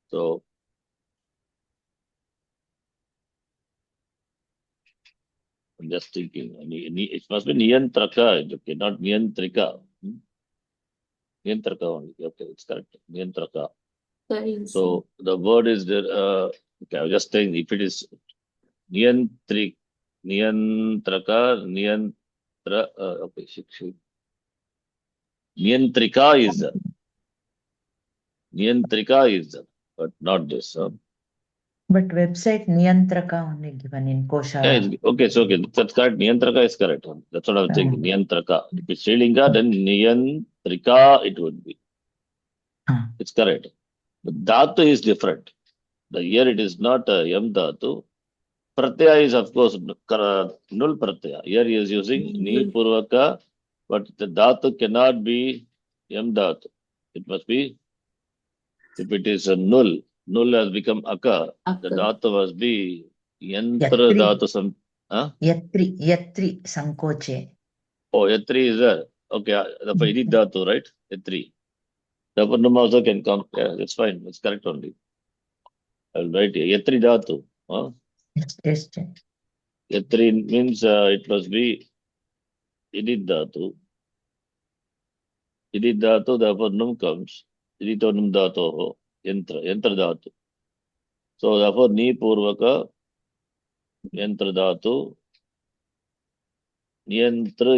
A: So I'm just thinking. It must be niyantraka, okay, not niyantrika. Niyantraka only. Okay, it's correct. Niyantraka. So the word is there. Okay, I was just saying if it is niyantraka, niyantra. Okay, niyantrika is there. Niyantrika is there, but not this.
D: But website Niyantraka only given in Koshala.
A: Yeah, okay, so okay, that's correct. Niyantraka is correct. That's what I was thinking. Niyantraka. If it's Srilinga, then Niyantrika it would be. It's correct. But Dhatu is different. Here it is not Yam Dhatu. Pratyaya is of course null Pratyaya. Here he is using Ni Purvaka, but the Dhatu cannot be Yam Dhatu. It must be, if it is a null has become Aka, the Dhatu must be Yantra Dhatu.
D: Yatri Sankoche.
A: Oh, Yatri is there. Okay, the Idit Dhatu, right? Yatri. The Purnam also can come. Yeah, that's fine. That's correct only. I'll write here. Yatri Dhatu.
D: Yes.
A: Yatri means it must be Idit Dhatu. Idit Dhatu, the Purnam comes. Iditonam Dhatu. Yantra Dhatu. So therefore, Ni Purvaka, Yantra Dhatu. Niyantra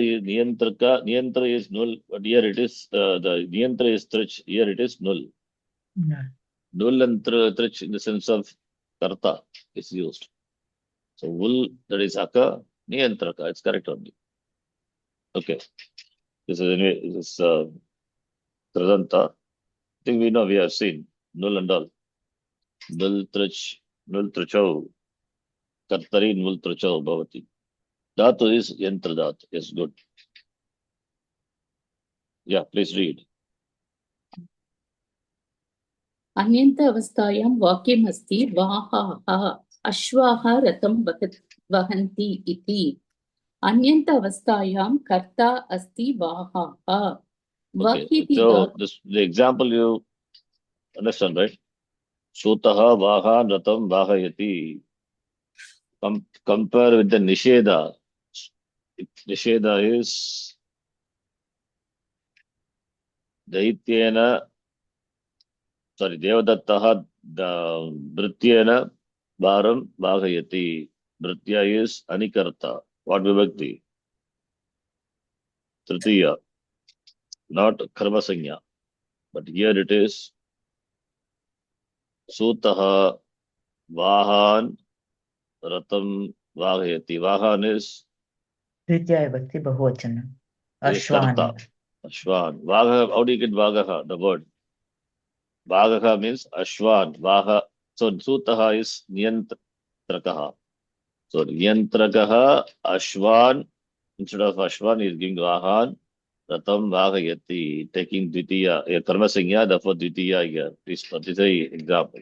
A: is null, but here it is, the Niyantra is trich, here it is null. Null and trich in the sense of karta is used. So wool, that is Aka, Niyantraka, it's correct only. Okay. This is anyway, this is Tradanta. I think we have seen null and all. Null trichau, kartari null trichau bhavati. Dhatu is Yantra Dhatu. Yes, good. Yeah, please read.
B: अन्यन्त अवस्थायां वाक्यमस्ति वाहाः अश्वाः रथं वहन्ति इति अन्यन्त अवस्थायां कर्ता अस्ति वाहाः.
A: Okay. So the example you understand, right? Sutaha vaha ratam vahayati. Compare with the Nisheda. Nisheda is Devadattaha Bhrityena Bharam Bhagayati. Bhritya is Anikarta. What vibhakti? Tritiya. Not Karmasanya. But here it is Sutaha Vahan Ratam Bhagayati. Vahan is
D: Tritya Vibhakti Bahuvachanam. Ashwan.
A: Ashwan. Vagha, how do you get Vagaha, the word? Vagaha means Ashwan. Vaha. So Sutaha is Niyantrakaha. So Niyantrakaha, Ashwan. Instead of Ashwan, he is giving Vahan. Ratam Vagayati. Taking Dvitiya. Karmasanya, therefore Dvitiya here. This is the example.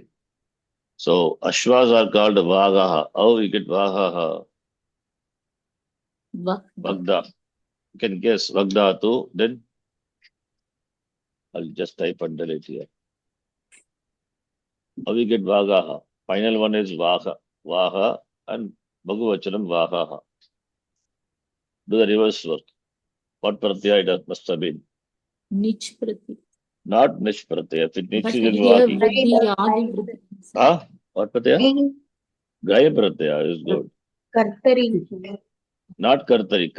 A: So Ashwas are called Vagaha. How we get Vagaha?
B: Vagda.
A: Vagda. You can guess Vagda too. Then I'll just type and delete here. How we get Vagaha? Final one is Vaha. Vaha and Bhagavachanam Vagaha. Do the reverse work. What pratyaya it must have been?
B: Nich prati.
A: Not Nish pratyaya. If it
B: But
A: Nish is in
B: here
A: Vagi.
B: Vriddhi Adi Vriddhi.
A: Huh? What pratyaya? Gaya pratyaya is good.
E: Kartari.
A: Not Kartari.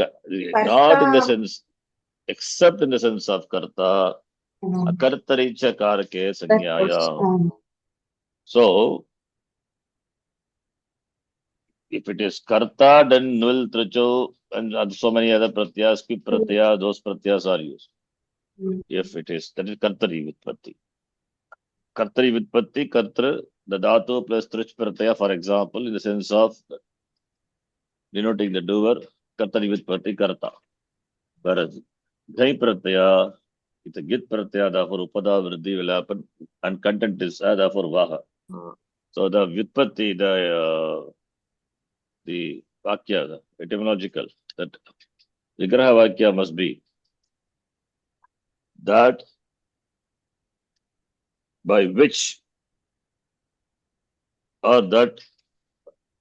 A: Not in the sense, except in the sense of Karta. Akartari cha karake sanyaya. So, if it is Karta, then Nul, Tricho, and so many other pratyas, Pi pratyaya, those pratyas are used. If it is, that is Kartari Vitpatti. Kartari Vitpatti, Kartra, the Dhatu plus Trich pratyaya, for example, in the sense of denoting the doer, Kartari Vitpatti, Karta. Whereas Ghai pratyaya, it's a Git pratyaya, therefore Upada Vriddhi will happen, and content is therefore Vaha. So the Vitpatti, the Vakya, the etymological, that Vigraha Vakya must be that by which or that,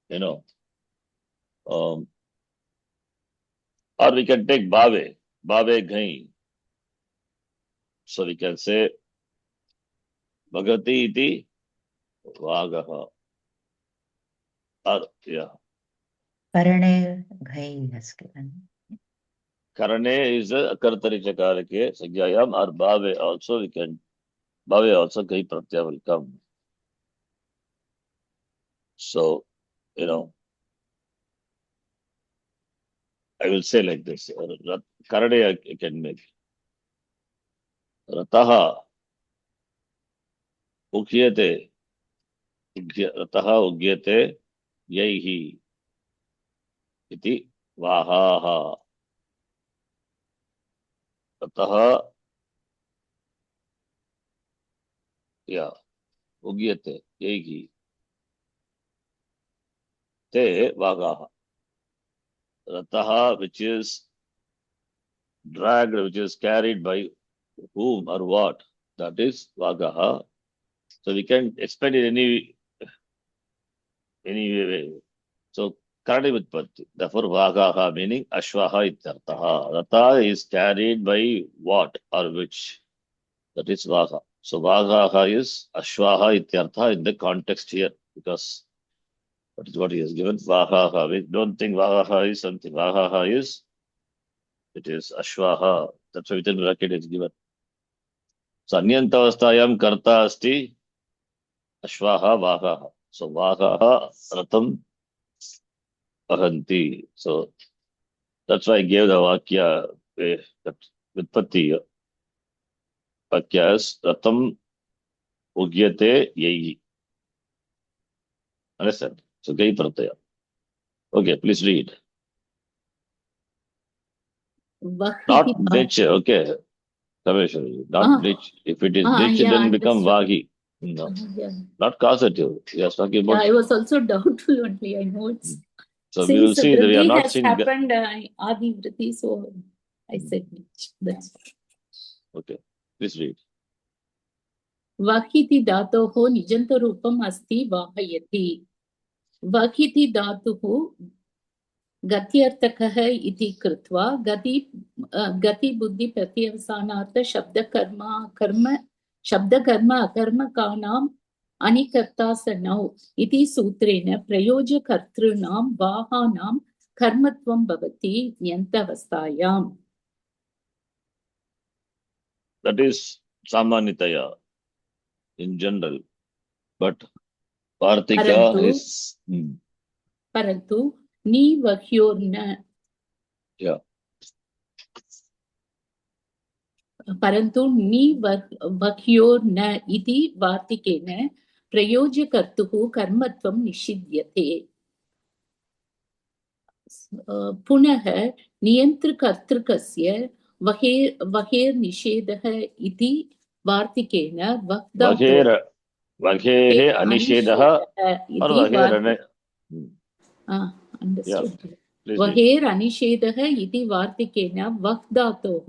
A: you know, or we can take Bhave Ghai. So we can say Bhagati iti Vagaha. Or, yeah.
D: Karane ghai has given.
A: Karane is a Kartari Chakarake, Sagyayam, or Bhave also we can, Bhave also Ghai Pratyaya will come. So, you know, I will say like this. Karane I can make. Rataha Ukhyate. Rataha Ugyate Yaihi iti Vahaha. Rataha, yeah, Ugyate Yaihi te Vagaha. Rataha, which is dragged, which is carried by whom or what, that is Vagaha. So we can explain it any way. So Karani Vitpatti, therefore Vagaha meaning Ashvaha ityartaha. Rata is carried by what or which, that is Vaga. So Vagaha is Ashvaha ityartha in the context here, because that is what he has given. Vagaha. We don't think Vagaha is something. Vagaha is, it is Ashvaha. That's why within bracket is given. So Anyantavastayam Karta asti Ashvaha Vagaha. So Vagaha Ratam Ahanti. So that's why I gave the Vakya, that Vitpatti Vakya is Ratam Ugyate Yai. Understand? So Gai Pratyaya. Okay, please read. Not
B: Vahiti.
A: Niche, okay. Kameshwari, not Niche. If it is Niche,
B: Yeah,
A: then become
B: understood.
A: Vagi. No,
B: Yeah.
A: not causative. We are talking
B: Yeah,
A: about.
B: I was also doubtful only. I know it's
A: So we will
B: since
A: see that we are
B: Vriddhi
A: not
B: has
A: seeing.
B: happened, Adi Vriddhi, so I said Nich. That's
A: Okay, please read.
B: Vahiti dhatoho nijanta rupam asti vahayati. Vahiti dhatuhu गत्यर्थकः इति कृत्वा गति बुद्धि प्रत्यवसानार्थ शब्दकर्म अकर्मकानाम् अनिकर्ता सनौ इति सूत्रेण प्रयोज्यकर्तॄणां वाहानां कर्मत्वं भवति ण्यन्तवस्थायाम्.
A: That is Samanitaya in general, but Partika is.
B: परन्तु निवह्योर्न.
A: Yeah.
B: परन्तु निवह्योर्न इति वार्तिकेन प्रयोज्यकर्तुः कर्मत्वं निषिध्यते. पुनः नियन्त्रकर्तृकस्य वहेर्निषेधः इति वार्तिकेन
A: Vahera वघेः अनिषेधः or
B: इति
A: वघेरने.
B: understood.
A: Please read.
B: वहेर् अनिषेधः इति वार्तिकेन वक् धातोः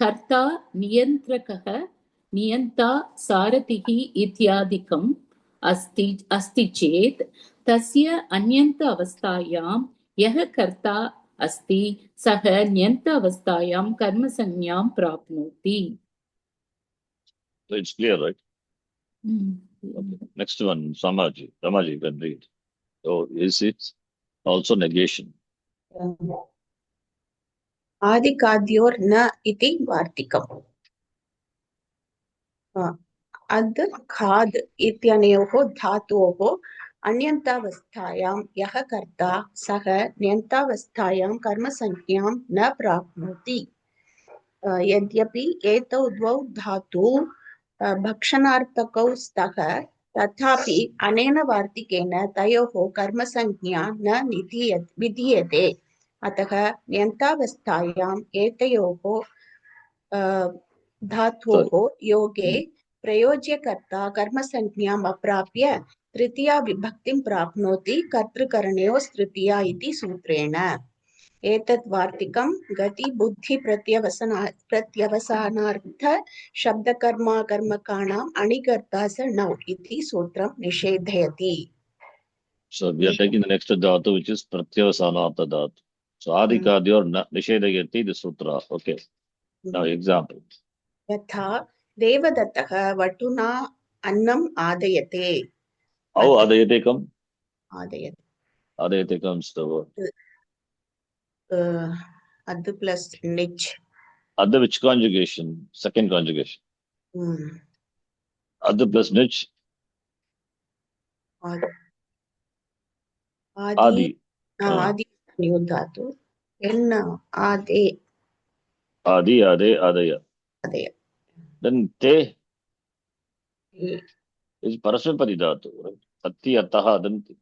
B: कर्ता नियन्त्रकः नियन्ता सारथिः इत्यादिकम् अस्ति चेत् तस्य अन्यन्त अवस्थायां यः कर्ता अस्ति सः न्यन्त अवस्थायां कर्मसंज्ञां प्राप्नोति.
A: So it's clear, right?
B: Hmm.
A: Okay. Next one, Ramaji, you can read. So is it also negation?
E: आदिकाद्योर् न इति वार्तिकम् अद् खाद् इत्यनयोः धातोः अन्यन्तावस्थायां यः कर्ता सः न्यन्तावस्थायां कर्मसंज्ञां न प्राप्नोति यद्यपि एतौ द्वौ धातु भक्षणार्थकौ स्तः तथापि अनेन वार्तिकेन तयोः कर्मसंज्ञा न विधीयते अतः न्यन्तावस्थायाम् एतयोः धातोः योगे प्रयोज्यकर्ता कर्मसंज्ञाम् अप्राप्य तृतीया विभक्तिं प्राप्नोति कर्तृकरणयोस्तृतीया इति सूत्रेण एतत् वार्तिकं गति बुद्धि प्रत्यवसानार्थ शब्दकर्माकर्मकाणाम् अणिकर्ता स नौ इति सूत्रं निषेधयति.
A: So we are taking the next dhatu, which is pratyavasanaartha dhatu. So adikadyor nishedayati the sutra. Okay. Now example.
E: यथा देवदत्तः वटुना अन्नम् आदयते.
A: How adayate come?
E: आदयते.
A: Adayate comes the word.
E: Ad plus nich.
A: Ad which conjugation? Second conjugation. Ad plus nich. Adi.
E: Adi dhatu. En ade.
A: Adi, ade, adaya.
E: Adaya.
A: Then te is parasmapadi dhatu, right? Atti, attaha, adanti.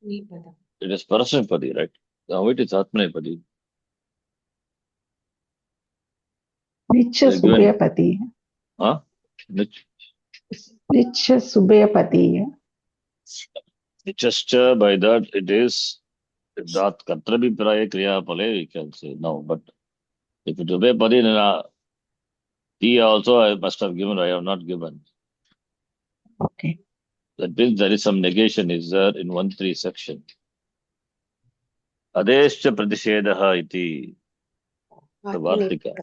A: It is parasmapadi, right? Now it is atmanepadi.
F: Which Subhayapati?
A: Huh? Which
F: Subhayapati?
A: Just by that it is that katrabi praya kriya pale we can say no, but if it obey padi T also I must have given, I have not given.
F: Okay.
A: That means there is some negation is there in 1-3 section. Adescha pratishedha iti the vartika.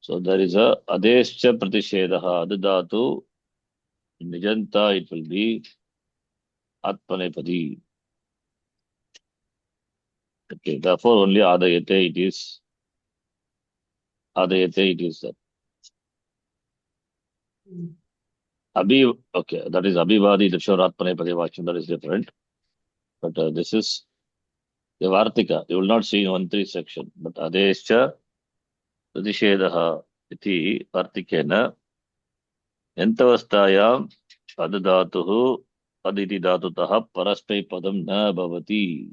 A: So there is a adescha pratishedha adadatu nijanta, it will be atmanepadi. Okay, therefore only adayate it is that. Okay, that is abhivadi, the shoratmanepadi vacham, that is different. But this is the vartika. You will not see in 1-3 section. But adescha pratishedha iti vartikena entavastayam adadatuhu aditi datutaha parasmai padam na bhavati.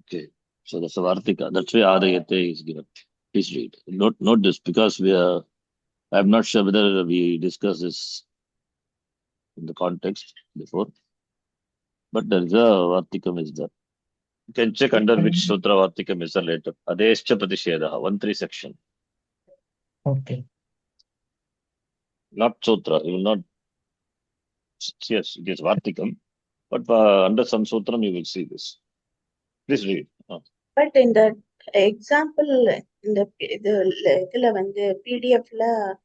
A: Okay, so that's a vartika. That's why adayate is given. Please read. Note this because I'm not sure whether we discussed this in the context before. But there is a vartikam is there. You can check under which sutra vartikam is there later. Adescha pratishedha, 1-3 section.
D: Okay.
A: Not sutra. You will not. Yes, it is vartikam. But under some sutram you will see this. Please read.
E: But in the example, in the PDF la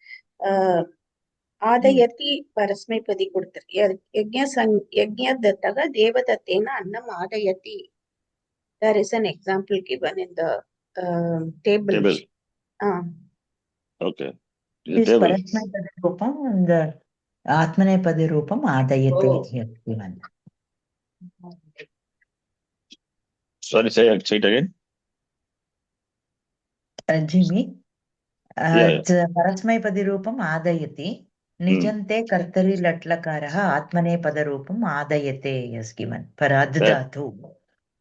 E: Adayati Parasmepadi Kudur. Yajnadattaga Devadattena Annam Adayati. There is an example given in the table.
A: Okay.
D: This Parasmepadi Rupam and the Atmanepadi Rupam Adayati here given.
A: Sorry, say it again.
D: Jimmy, Parasmepadi Rupam Adayati. Nijante Kartari Latlakaraha Atmanepadi, Pada Rupam Adayate is given. Paradhatu.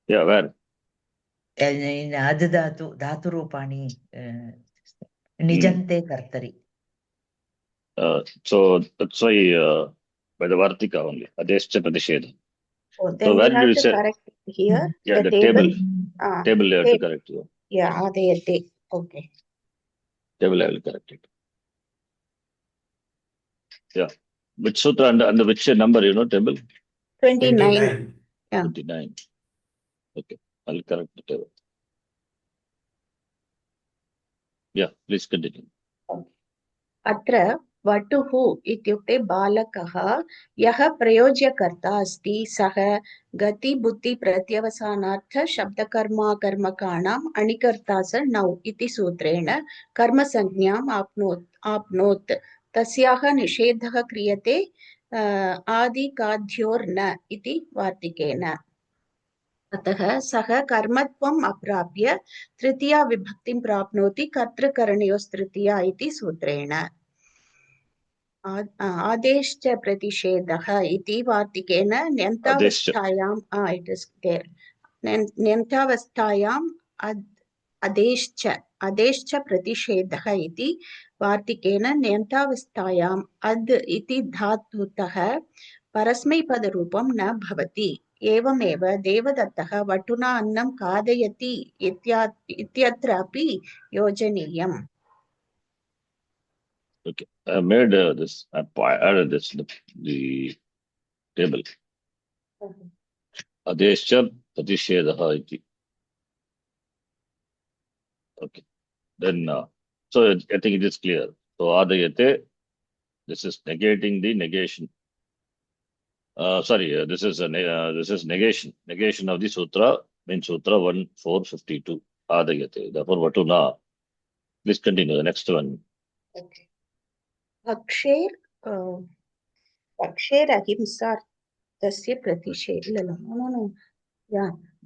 A: Yeah, where?
D: धातुरूपाणि निजन्ते कर्तरि.
A: So that's why by the Vartika only. Adescha Pratisheda.
E: Oh,
A: So
E: then we
A: where did
E: have
A: you
E: to
A: say?
E: correct here
A: Yeah,
E: the
A: the table.
E: Ah,
A: Table you have to
E: ta-
A: correct. You.
E: yeah, adayate. Okay.
A: Table I will correct it. Yeah. Which sutra under which number, you know, table?
E: 29.
C: 29.
A: 29. Okay. I'll correct the table. Yeah, please continue.
E: अत्र वटुः इत्युक्ते बालकः यः प्रयोज्यकर्ता अस्ति सः गतिबुद्धिप्रत्यवसानार्थ शब्दकर्माकर्मकाणाम् अणिकर्ता स नौ इति सूत्रेण कर्मसंज्ञाम् आप्नोत् तस्याः निषेधः क्रियते आदिकाद्योर्न इति वार्तिकेन. अतः सः कर्मत्वम् अप्राप्य तृतीया विभक्तिं प्राप्नोति कर्तृकरणयोस्तृतीया इति सूत्रेण. आदेश्च प्रतिषेधः इति वार्तिकेन ण्यन्तावस्थायाम् इट् इस् देर् ण्यन्तावस्थायाम् अदेश्च प्रतिषेधः इति वार्तिकेन ण्यन्तावस्थायाम् अद् इति धातुतः परस्मैपदरूपं न भवति. एवमेव देवदत्तः वटुना अन्नं खादयति इत्यत्र अपि योजनीयम्.
A: Okay. I made this, I added this, the table. Adescha Pratishedaha iti. Okay. Then, so I think it is clear. So Adayate, this is negating the negation. Sorry, this is negation. Negation of the sutra, means sutra 1452. Adayate. Therefore, Vatuna. Please continue. The next one.
E: Okay. भक्षेरहिंसार्थस्य प्रतिषेधः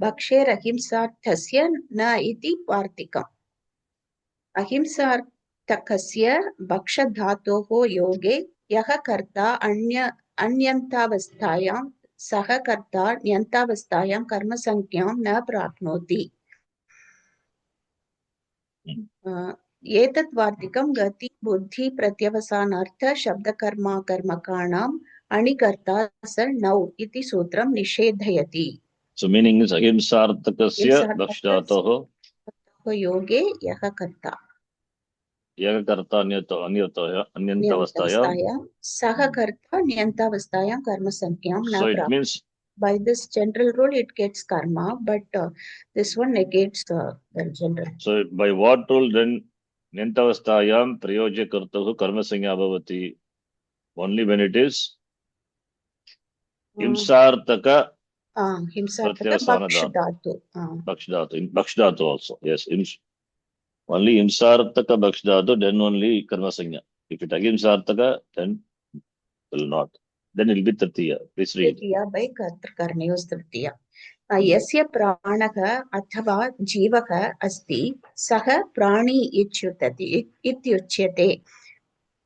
E: भक्षेरहिंसार्थस्य न इति वार्तिकम्. अहिंसार्थकस्य भक्षधातोः योगे यः कर्ता अन्यन्तावस्थायां सः कर्ता ण्यन्तावस्थायां कर्मसंज्ञां न प्राप्नोति. एतत् वार्तिकं गति बुद्धि प्रत्यवसानार्थ शब्दकर्माकर्मकाणाम् अणिकर्ता स नौ इति सूत्रं निषेधयति.
A: So meaning is ahimsartakasya bhakshatoho
E: योगे यः कर्ता
A: yakarta anyantavastaya.
E: सः कर्ता ण्यन्तावस्थायां कर्मसंज्ञां न
A: So it
E: प्राप्नोति.
A: means,
E: By this general rule it gets karma, but this one negates the general.
A: so by what rule then Nentavastayam Prayojya Kartahu Karma Sanya Bhavati? Only when it is Himsartaka
E: Himsartaka Bhakshadhatu.
A: Bhakshadhatu also. Yes. Only Himsartaka Bhakshadhatu, then only Karma Sanya. If it Ahimsartaka, then will not. Then it will be Tritiya. Please read.
E: Tritiya by Kartkarnayostritya. यस्य प्राणः अथवा जीवः अस्ति सः प्राणी इत्युच्यते.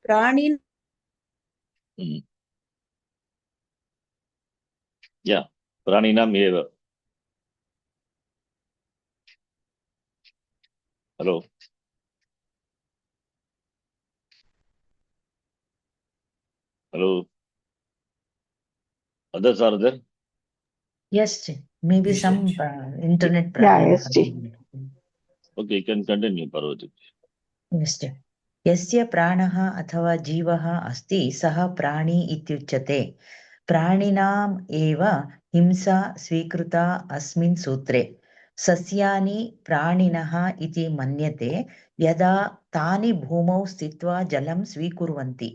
E: प्राणी
A: Yeah. Praninam eva. Hello. Hello. Others are there?
D: Yes, maybe
C: Yes,
D: some
C: yes.
D: internet
F: Yeah,
D: problem.
F: yes, Ji.
A: Okay, you can continue, Parvati.
D: Yes, Ji. यस्य प्राणः अथवा जीवः अस्ति सः प्राणी इत्युच्यते. प्राणिनाम् एव हिंसा स्वीकृता अस्मिन् सूत्रे. सस्यानि प्राणिनः इति मन्यते यदा तानि भूमौ स्थित्वा जलं स्वीकुर्वन्ति.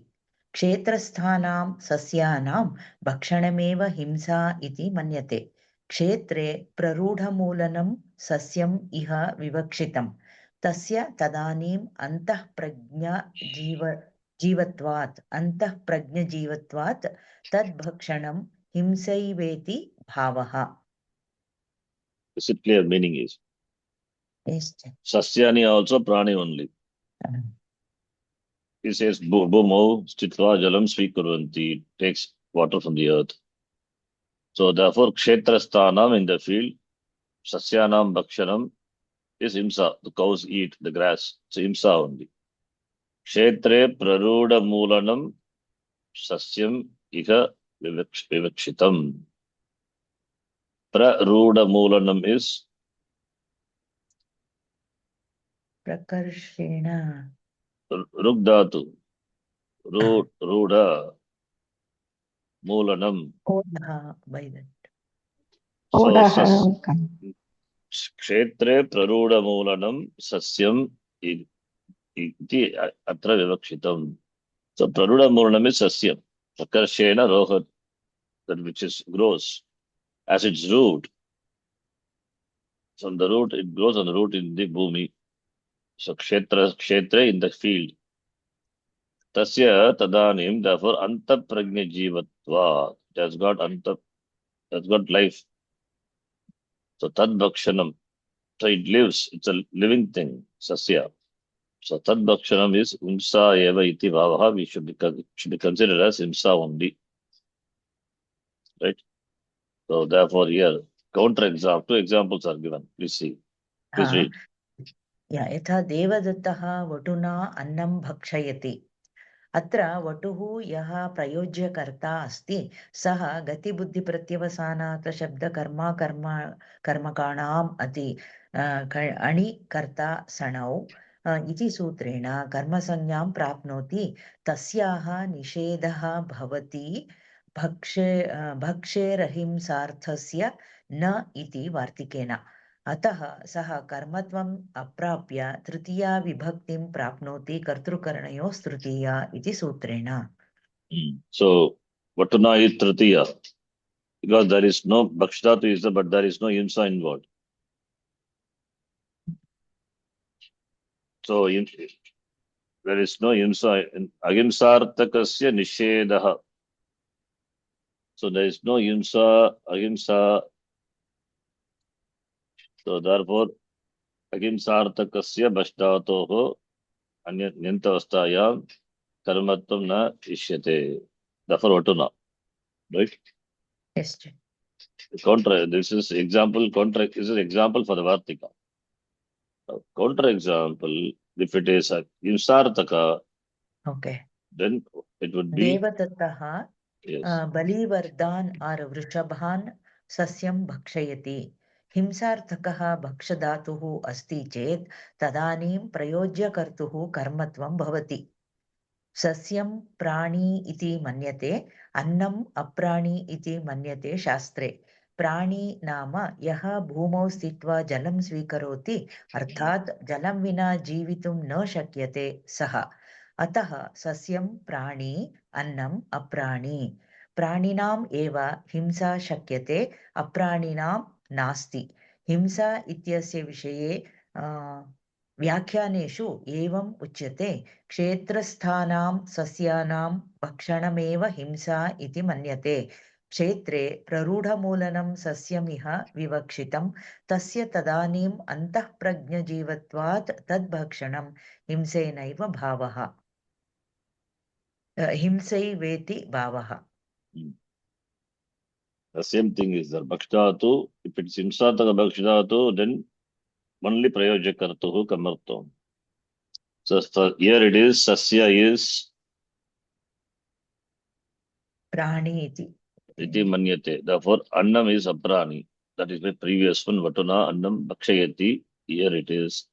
D: क्षेत्रस्थानां सस्यानां भक्षणमेव हिंसा इति मन्यते. क्षेत्रे प्ररूढमूलनं सस्यम् इह विवक्षितम्. तस्य तदानीम् अन्तःप्रज्ञजीवत्वात् तद्भक्षणं हिंसैवेति भावः.
A: Is it clear? Meaning is
D: Yes.
A: Sasyani also prani only. He says Bhumau Stitva Jalam Svikurvanti, takes water from the earth. So therefore Kshetrasthanam in the field, Sasyanam Bhakshanam is himsa. The cows eat the grass. So himsa only. Kshetre praruda moolanam sasyam iha vivakshitam. Praruda moolanam is
D: Prakarshena.
A: rugdatu. Ruda moolanam.
D: By that.
A: So
F: Odaha.
A: kshetre praruda moolanam sasyam iti atra vivakshitam. So praruda moolanam is sasyam. Prakarshena rohat, that which is grows as its root. From the root, it grows on the root in the bhumi. So kshetra in the field. Tasya tadanim, therefore anta prajna jivatva. It has got life. So tad bhakshanam. So it lives. It's a living thing. Sasya. So tad bhakshanam is umsa eva iti bhavaha. We should be considered as imsa only. Right? So therefore here, counter example, 2 examples are given. Please see. Please read.
D: यथा देवदत्तः वटुना अन्नं भक्षयति अत्र वटुः यः प्रयोज्यकर्ता अस्ति सः गतिबुद्धिप्रत्यवसानात् शब्दकर्माकर्मकाणाम् अणि कर्ता सणौ इति सूत्रेण कर्मसंज्ञां प्राप्नोति तस्याः निषेधः भवति भक्षेरहिंसार्थस्य न इति वार्तिकेन अतः सः कर्मत्वम् अप्राप्य तृतीया विभक्तिं प्राप्नोति कर्तृकरणयोः तृतीया इति सूत्रेण.
A: So vatuna is tritiya because there is no bhakshatu is there, but there is no himsa involved. So there is no himsa. Ahimsartakasya nishedaha. So there is no himsa, ahimsa. So therefore, ahimsartakasya bhashtatoho anyantavastayam karmatvam na ishyate. Therefore, vatuna. Right?
D: Yes.
A: Contra. This is example. Contra. This is example for the vartika. Counter example, if it is a himsartaka,
D: Okay.
A: then it would be
D: देवदत्तः
A: yes.
D: बलिवर्धान् are वृषभान् सस्यं भक्षयति हिंसार्थकः भक्षधातुः अस्ति चेत् तदानीं प्रयोज्यकर्तुः कर्मत्वं भवति सस्यं प्राणी इति मन्यते अन्नम् अप्राणी इति मन्यते शास्त्रे प्राणी नाम यः भूमौ स्थित्वा जलं स्वीकरोति अर्थात् जलं विना जीवितुं न शक्यते सः अतः सस्यं प्राणी अन्नम् अप्राणी प्राणिनाम् एव हिंसा शक्यते अप्राणिनां नास्ति हिंसा इत्यस्य विषये व्याख्यानेषु एवम् उच्यते क्षेत्रस्थानां सस्यानां भक्षणमेव हिंसा इति मन्यते क्षेत्रे प्ररूढमूलनं सस्यमिह विवक्षितं तस्य तदानीम् अन्तःप्रज्ञजीवत्वात् तद्भक्षणं हिंसेनैव भावः हिंसैवेति भावः.
A: The same thing is there. Bhakshatu, if it's himsartaka bhakshatu, then only prayojakartuhu kamartam. So here it is, sasya is
D: Prani iti
A: manyate. Therefore, annam is aprani. That is the previous one, vatuna, annam, bhakshayati. Here it is,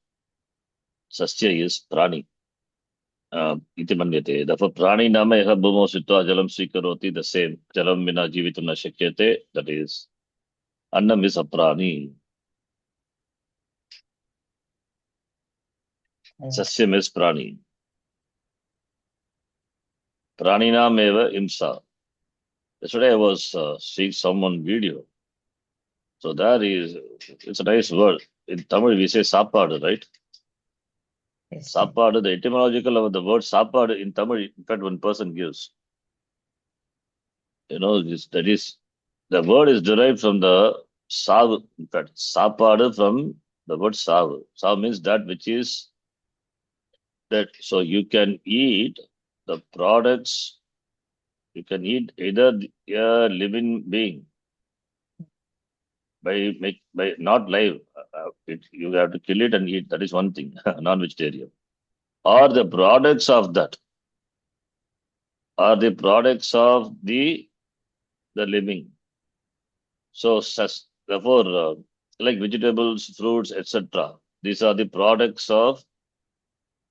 A: sasya is prani. Iti manyate. Therefore, prani nama yaha bhumo sitva jalam swikaroti, the same. Jalam vina jivitum na shakyate. That is, annam is aprani. Sasyam is prani. Praninam eva imsa. Yesterday I was seeing someone video. So that is, it's a nice word. In Tamil we say sapadu, right?
D: Yes.
A: Sapadu, the etymological of the word sapadu in Tamil, in fact, one person gives. You know, that is, the word is derived from the sav. In fact, sapadu from the word sav. Sav means that which is that. So you can eat the products. You can eat either a living being, by not live. You have to kill it and eat. That is one thing. Non-vegetarian. Or the products of that. Are the products of the living. So therefore, like vegetables, fruits, etc. These are the products of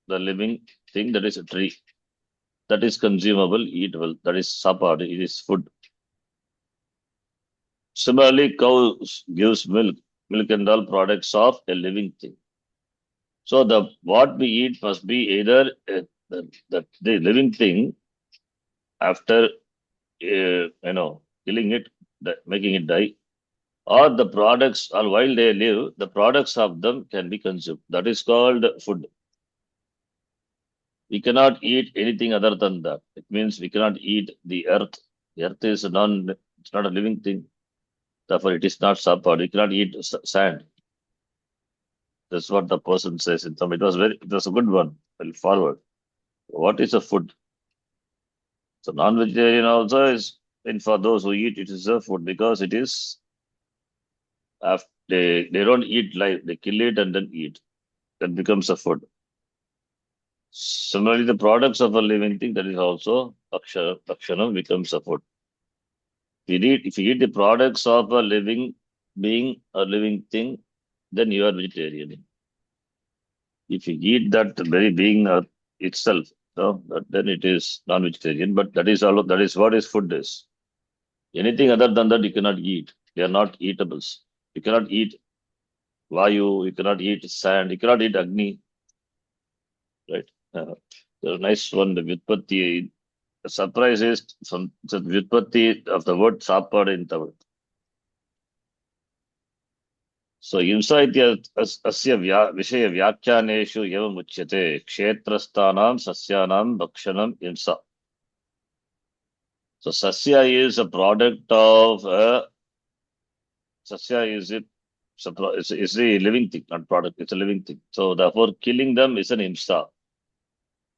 A: the living thing, that is a tree. That is consumable, eatable. That is sapad. It is food. Similarly, cow gives milk. Milk and all products of a living thing. So what we eat must be either the living thing after killing it, making it die, or the products, or while they live, the products of them can be consumed. That is called food. We cannot eat anything other than that. It means we cannot eat the earth. The earth is it's not a living thing. Therefore, it is not sapad. We cannot eat sand. That's what the person says in some. It was a good one. Well, forward. What is a food? So non-vegetarian also is, and for those who eat, it is a food because it is, after they don't eat live, they kill it and then eat. That becomes a food. Similarly, the products of a living thing, that is also akshanam becomes a food. If you eat the products of a living being, a living thing, then you are vegetarian. If you eat that very being itself, then it is non-vegetarian. But that is what is food is. Anything other than that you cannot eat. They are not eatables. You cannot eat vayu. You cannot eat sand. You cannot eat agni. Right? The nice one. The Vyutpatti. The surprise is the Vyutpatti of the word sapad in Tamil. So himsa iti asya vishaya vyakyaneshu evam uchyate kshetrastanam sasyanam bhakshanam himsa. So sasya is a product of sasya is a living thing, not product. It's a living thing. So therefore, killing them is an himsa.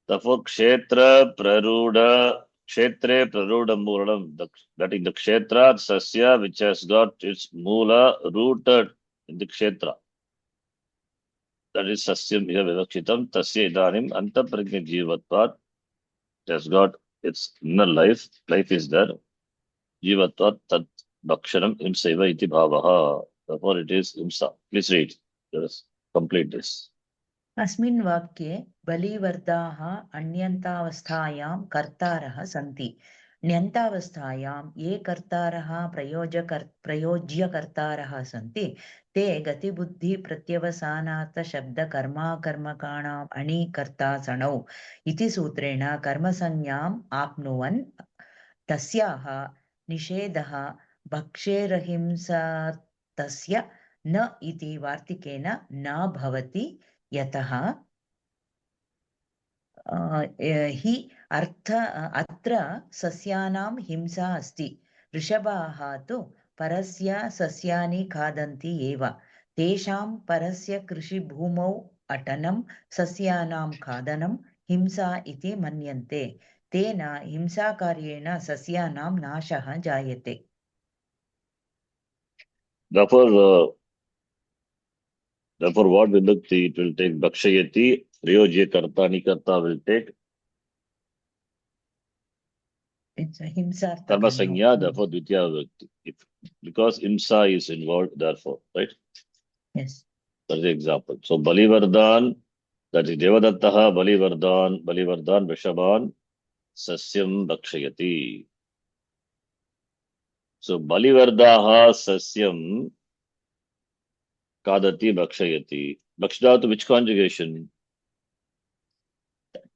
A: Therefore, kshetre praruda moolam. That in the kshetra sasya which has got its moola rooted in the kshetra. That is sasyam here vivakshitam tasya idanim antaprajna jivatvat. It has got its inner life. Life is there. Jivatvat tat bhakshanam imsaiva iti bhavaha. Therefore it is imsa. Please read. Let us complete this.
D: अस्मिन् वाक्ये बलिवर्धाः अन्यन्तावस्थायां कर्तारः सन्ति। ण्यन्तावस्थायां ये कर्तारः प्रयोज्यकर्तारः सन्ति ते गतिबुद्धिप्रत्यवसानार्थशब्दकर्माकर्मकाणाम् अणिकर्ता सणौ इति सूत्रेण कर्मसंज्ञाम् आप्नुवन् तस्याः निषेधः भक्षेरहिंसार्थस्य न इति वार्तिकेन न भवति यतः हि अत्र सस्यानां हिंसा अस्ति। वृषभाः तु परस्य सस्यानि खादन्ति एव। तेषां परस्य कृषिभूमौ अटनं सस्यानां खादनं हिंसा इति मन्यन्ते। तेन हिंसाकार्येण सस्यानां नाशः जायते।
A: Therefore, what vibhakti it will take? Bhakshayati, prayojya karta, nikarta will take.
D: It's a himsa.
A: Karma sanya, therefore, dvitiya vibhakti. Because imsa is involved, therefore, right?
D: Yes.
A: That's the example. So, Balivardhan, that is Devadattaha, Balivardhan, Vrishabhan, Sasyam Bhakshayati. So, Balivardhaha, Sasyam, Kadati, Bhakshayati. Bhakshadatu, which conjugation?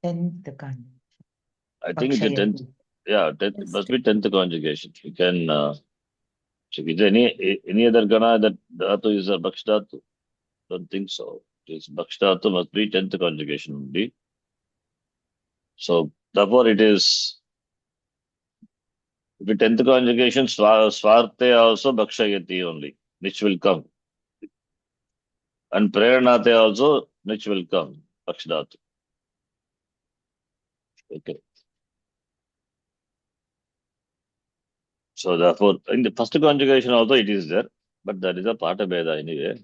D: 10th conjugation.
A: I think it's the 10th. Yeah, it must be 10th conjugation. You can check. Is there any other gana that dhatu is a bhakshadatu? Don't think so. It is bhakshadatu must be 10th conjugation only. So therefore it is, if 10th conjugation swarte also bhakshayati only, which will come. And preranate also, which will come, bhakshadatu. Okay. So therefore, in the first conjugation also it is there. but there is a Pata Beda anyway.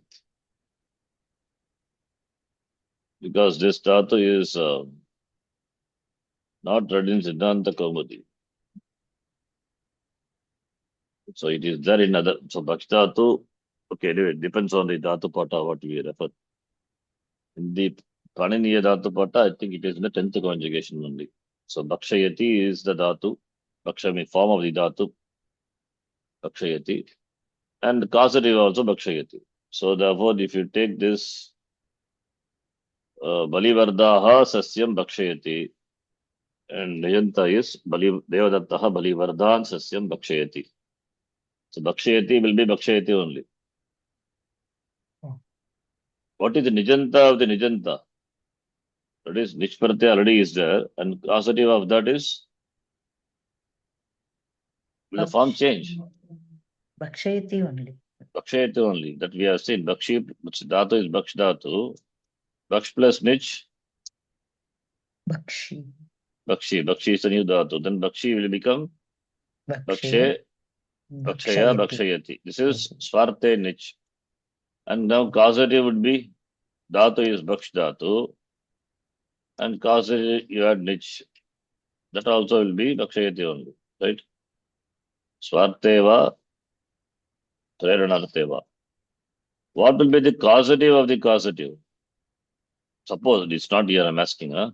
A: Because this dhatu is not read in Siddhanta Kaumudi. So it is there in other. So Baksh dhatu, okay, anyway, it depends on the dhatu pata what we refer. In the Paniniya dhatu pata, I think it is in the 10th conjugation only. So Bakshayati is the dhatu. Baksha means form of the dhatu. Bakshayati. And causative also Bakshayati. So therefore, if you take this Balivardaha Sasyam Bakshayati, and Niyanta is Devadattaha Balivardhan Sasyam Bakshayati. So Bakshayati will be Bakshayati only.
D: Oh.
A: What is the Nijanta of the Nijanta? That is, Nishpartya already is there, and causative of that is, will the form change?
D: Bakshayati only.
A: Bakshayati only. That we have seen. Bakshi, dhatu is Baksh dhatu. Baksh plus Nich,
D: Bakshi.
A: Bakshi. Bakshi is the new dhatu. Then Bakshi will become Bakshe, Bakshaya, Bakshayati. This is Swarte Nich. And now causative would be, dhatu is Baksh dhatu. And causative you add Nich. That also will be Bakshayati only. Right? Swarteva, Preranarteva. What will be the causative of the causative? Suppose it's not here, I'm asking, huh?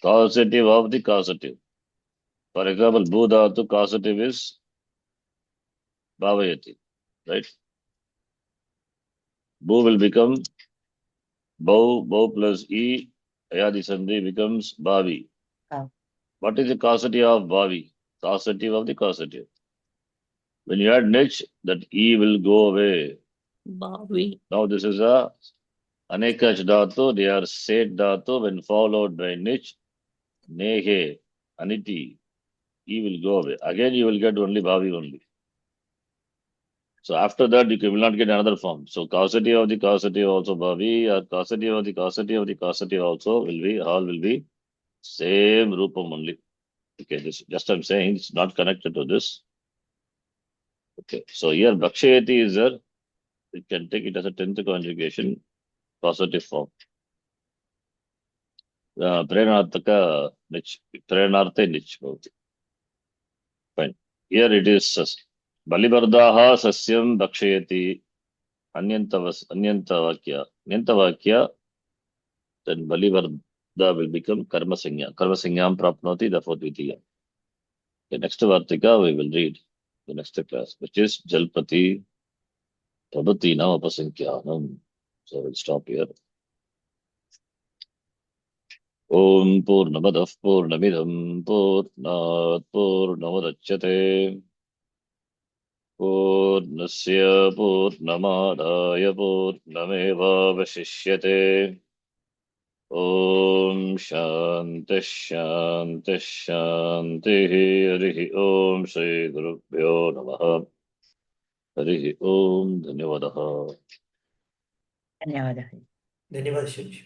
A: Causative of the causative. For example, Bhudhatu causative is Bhavayati, right? Bhu will become Bau plus E, Ayadi Sandhi becomes Bhavi.
D: Ah.
A: What is the causative of Bhavi? Causative of the causative. When you add Nich, that E will go away.
B: Bhavi.
A: Now this is a Anekach dhatu, they are Set dhatu when followed by Nich, Nehe, Aniti, E will go away. Again you will get only Bhavi only. So after that you will not get another form. So causative of the causative also Bhavi, or causative of the causative of the causative also will be, all will be same Rupam only. Okay, this just I'm saying it's not connected to this. Okay, so here Bakshayati is there. We can take it as a 10th conjugation, causative form. Preranartaka Nich, Preranarte Nich. Fine. Here it is Balivardaha Sasyam Bakshayati Anyanta Vakya. Then Balivarda will become Karma Sanya. Karma Sanyam Prapnoti, therefore Dvitiya. The next Vartika we will read the next class, which is Jalpati Prabhati Nam Apasankyanam. So we'll stop here. Om Purnamadav Purnamidam Purnat Purnamudachyate Purnasya Purnamadaya Purnamevavashishyate. Om Shanti Shanti Shanti Harihi Om Shri Gurubhyo Namaha Harihi Om Dhanyavadaha.
D: Dhanyavadah.
C: धन्यवाद शरीजी.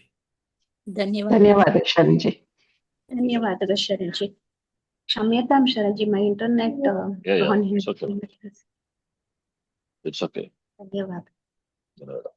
B: Dhanyavad.
F: ಧನ್ಯವಾದ ಶರಣ್ಜಿ.
E: ಧನ್ಯವಾದಗಳು ಶರಣ್ಜಿ. ಕ್ಷಮ್ಯತಾಂ ಶರಣ್ಜಿ, my internet
A: Yeah,
E: gone
A: it's
E: into
A: okay.
E: the-
A: It's okay.
E: ಧನ್ಯವಾದ.
A: Dhanyavada.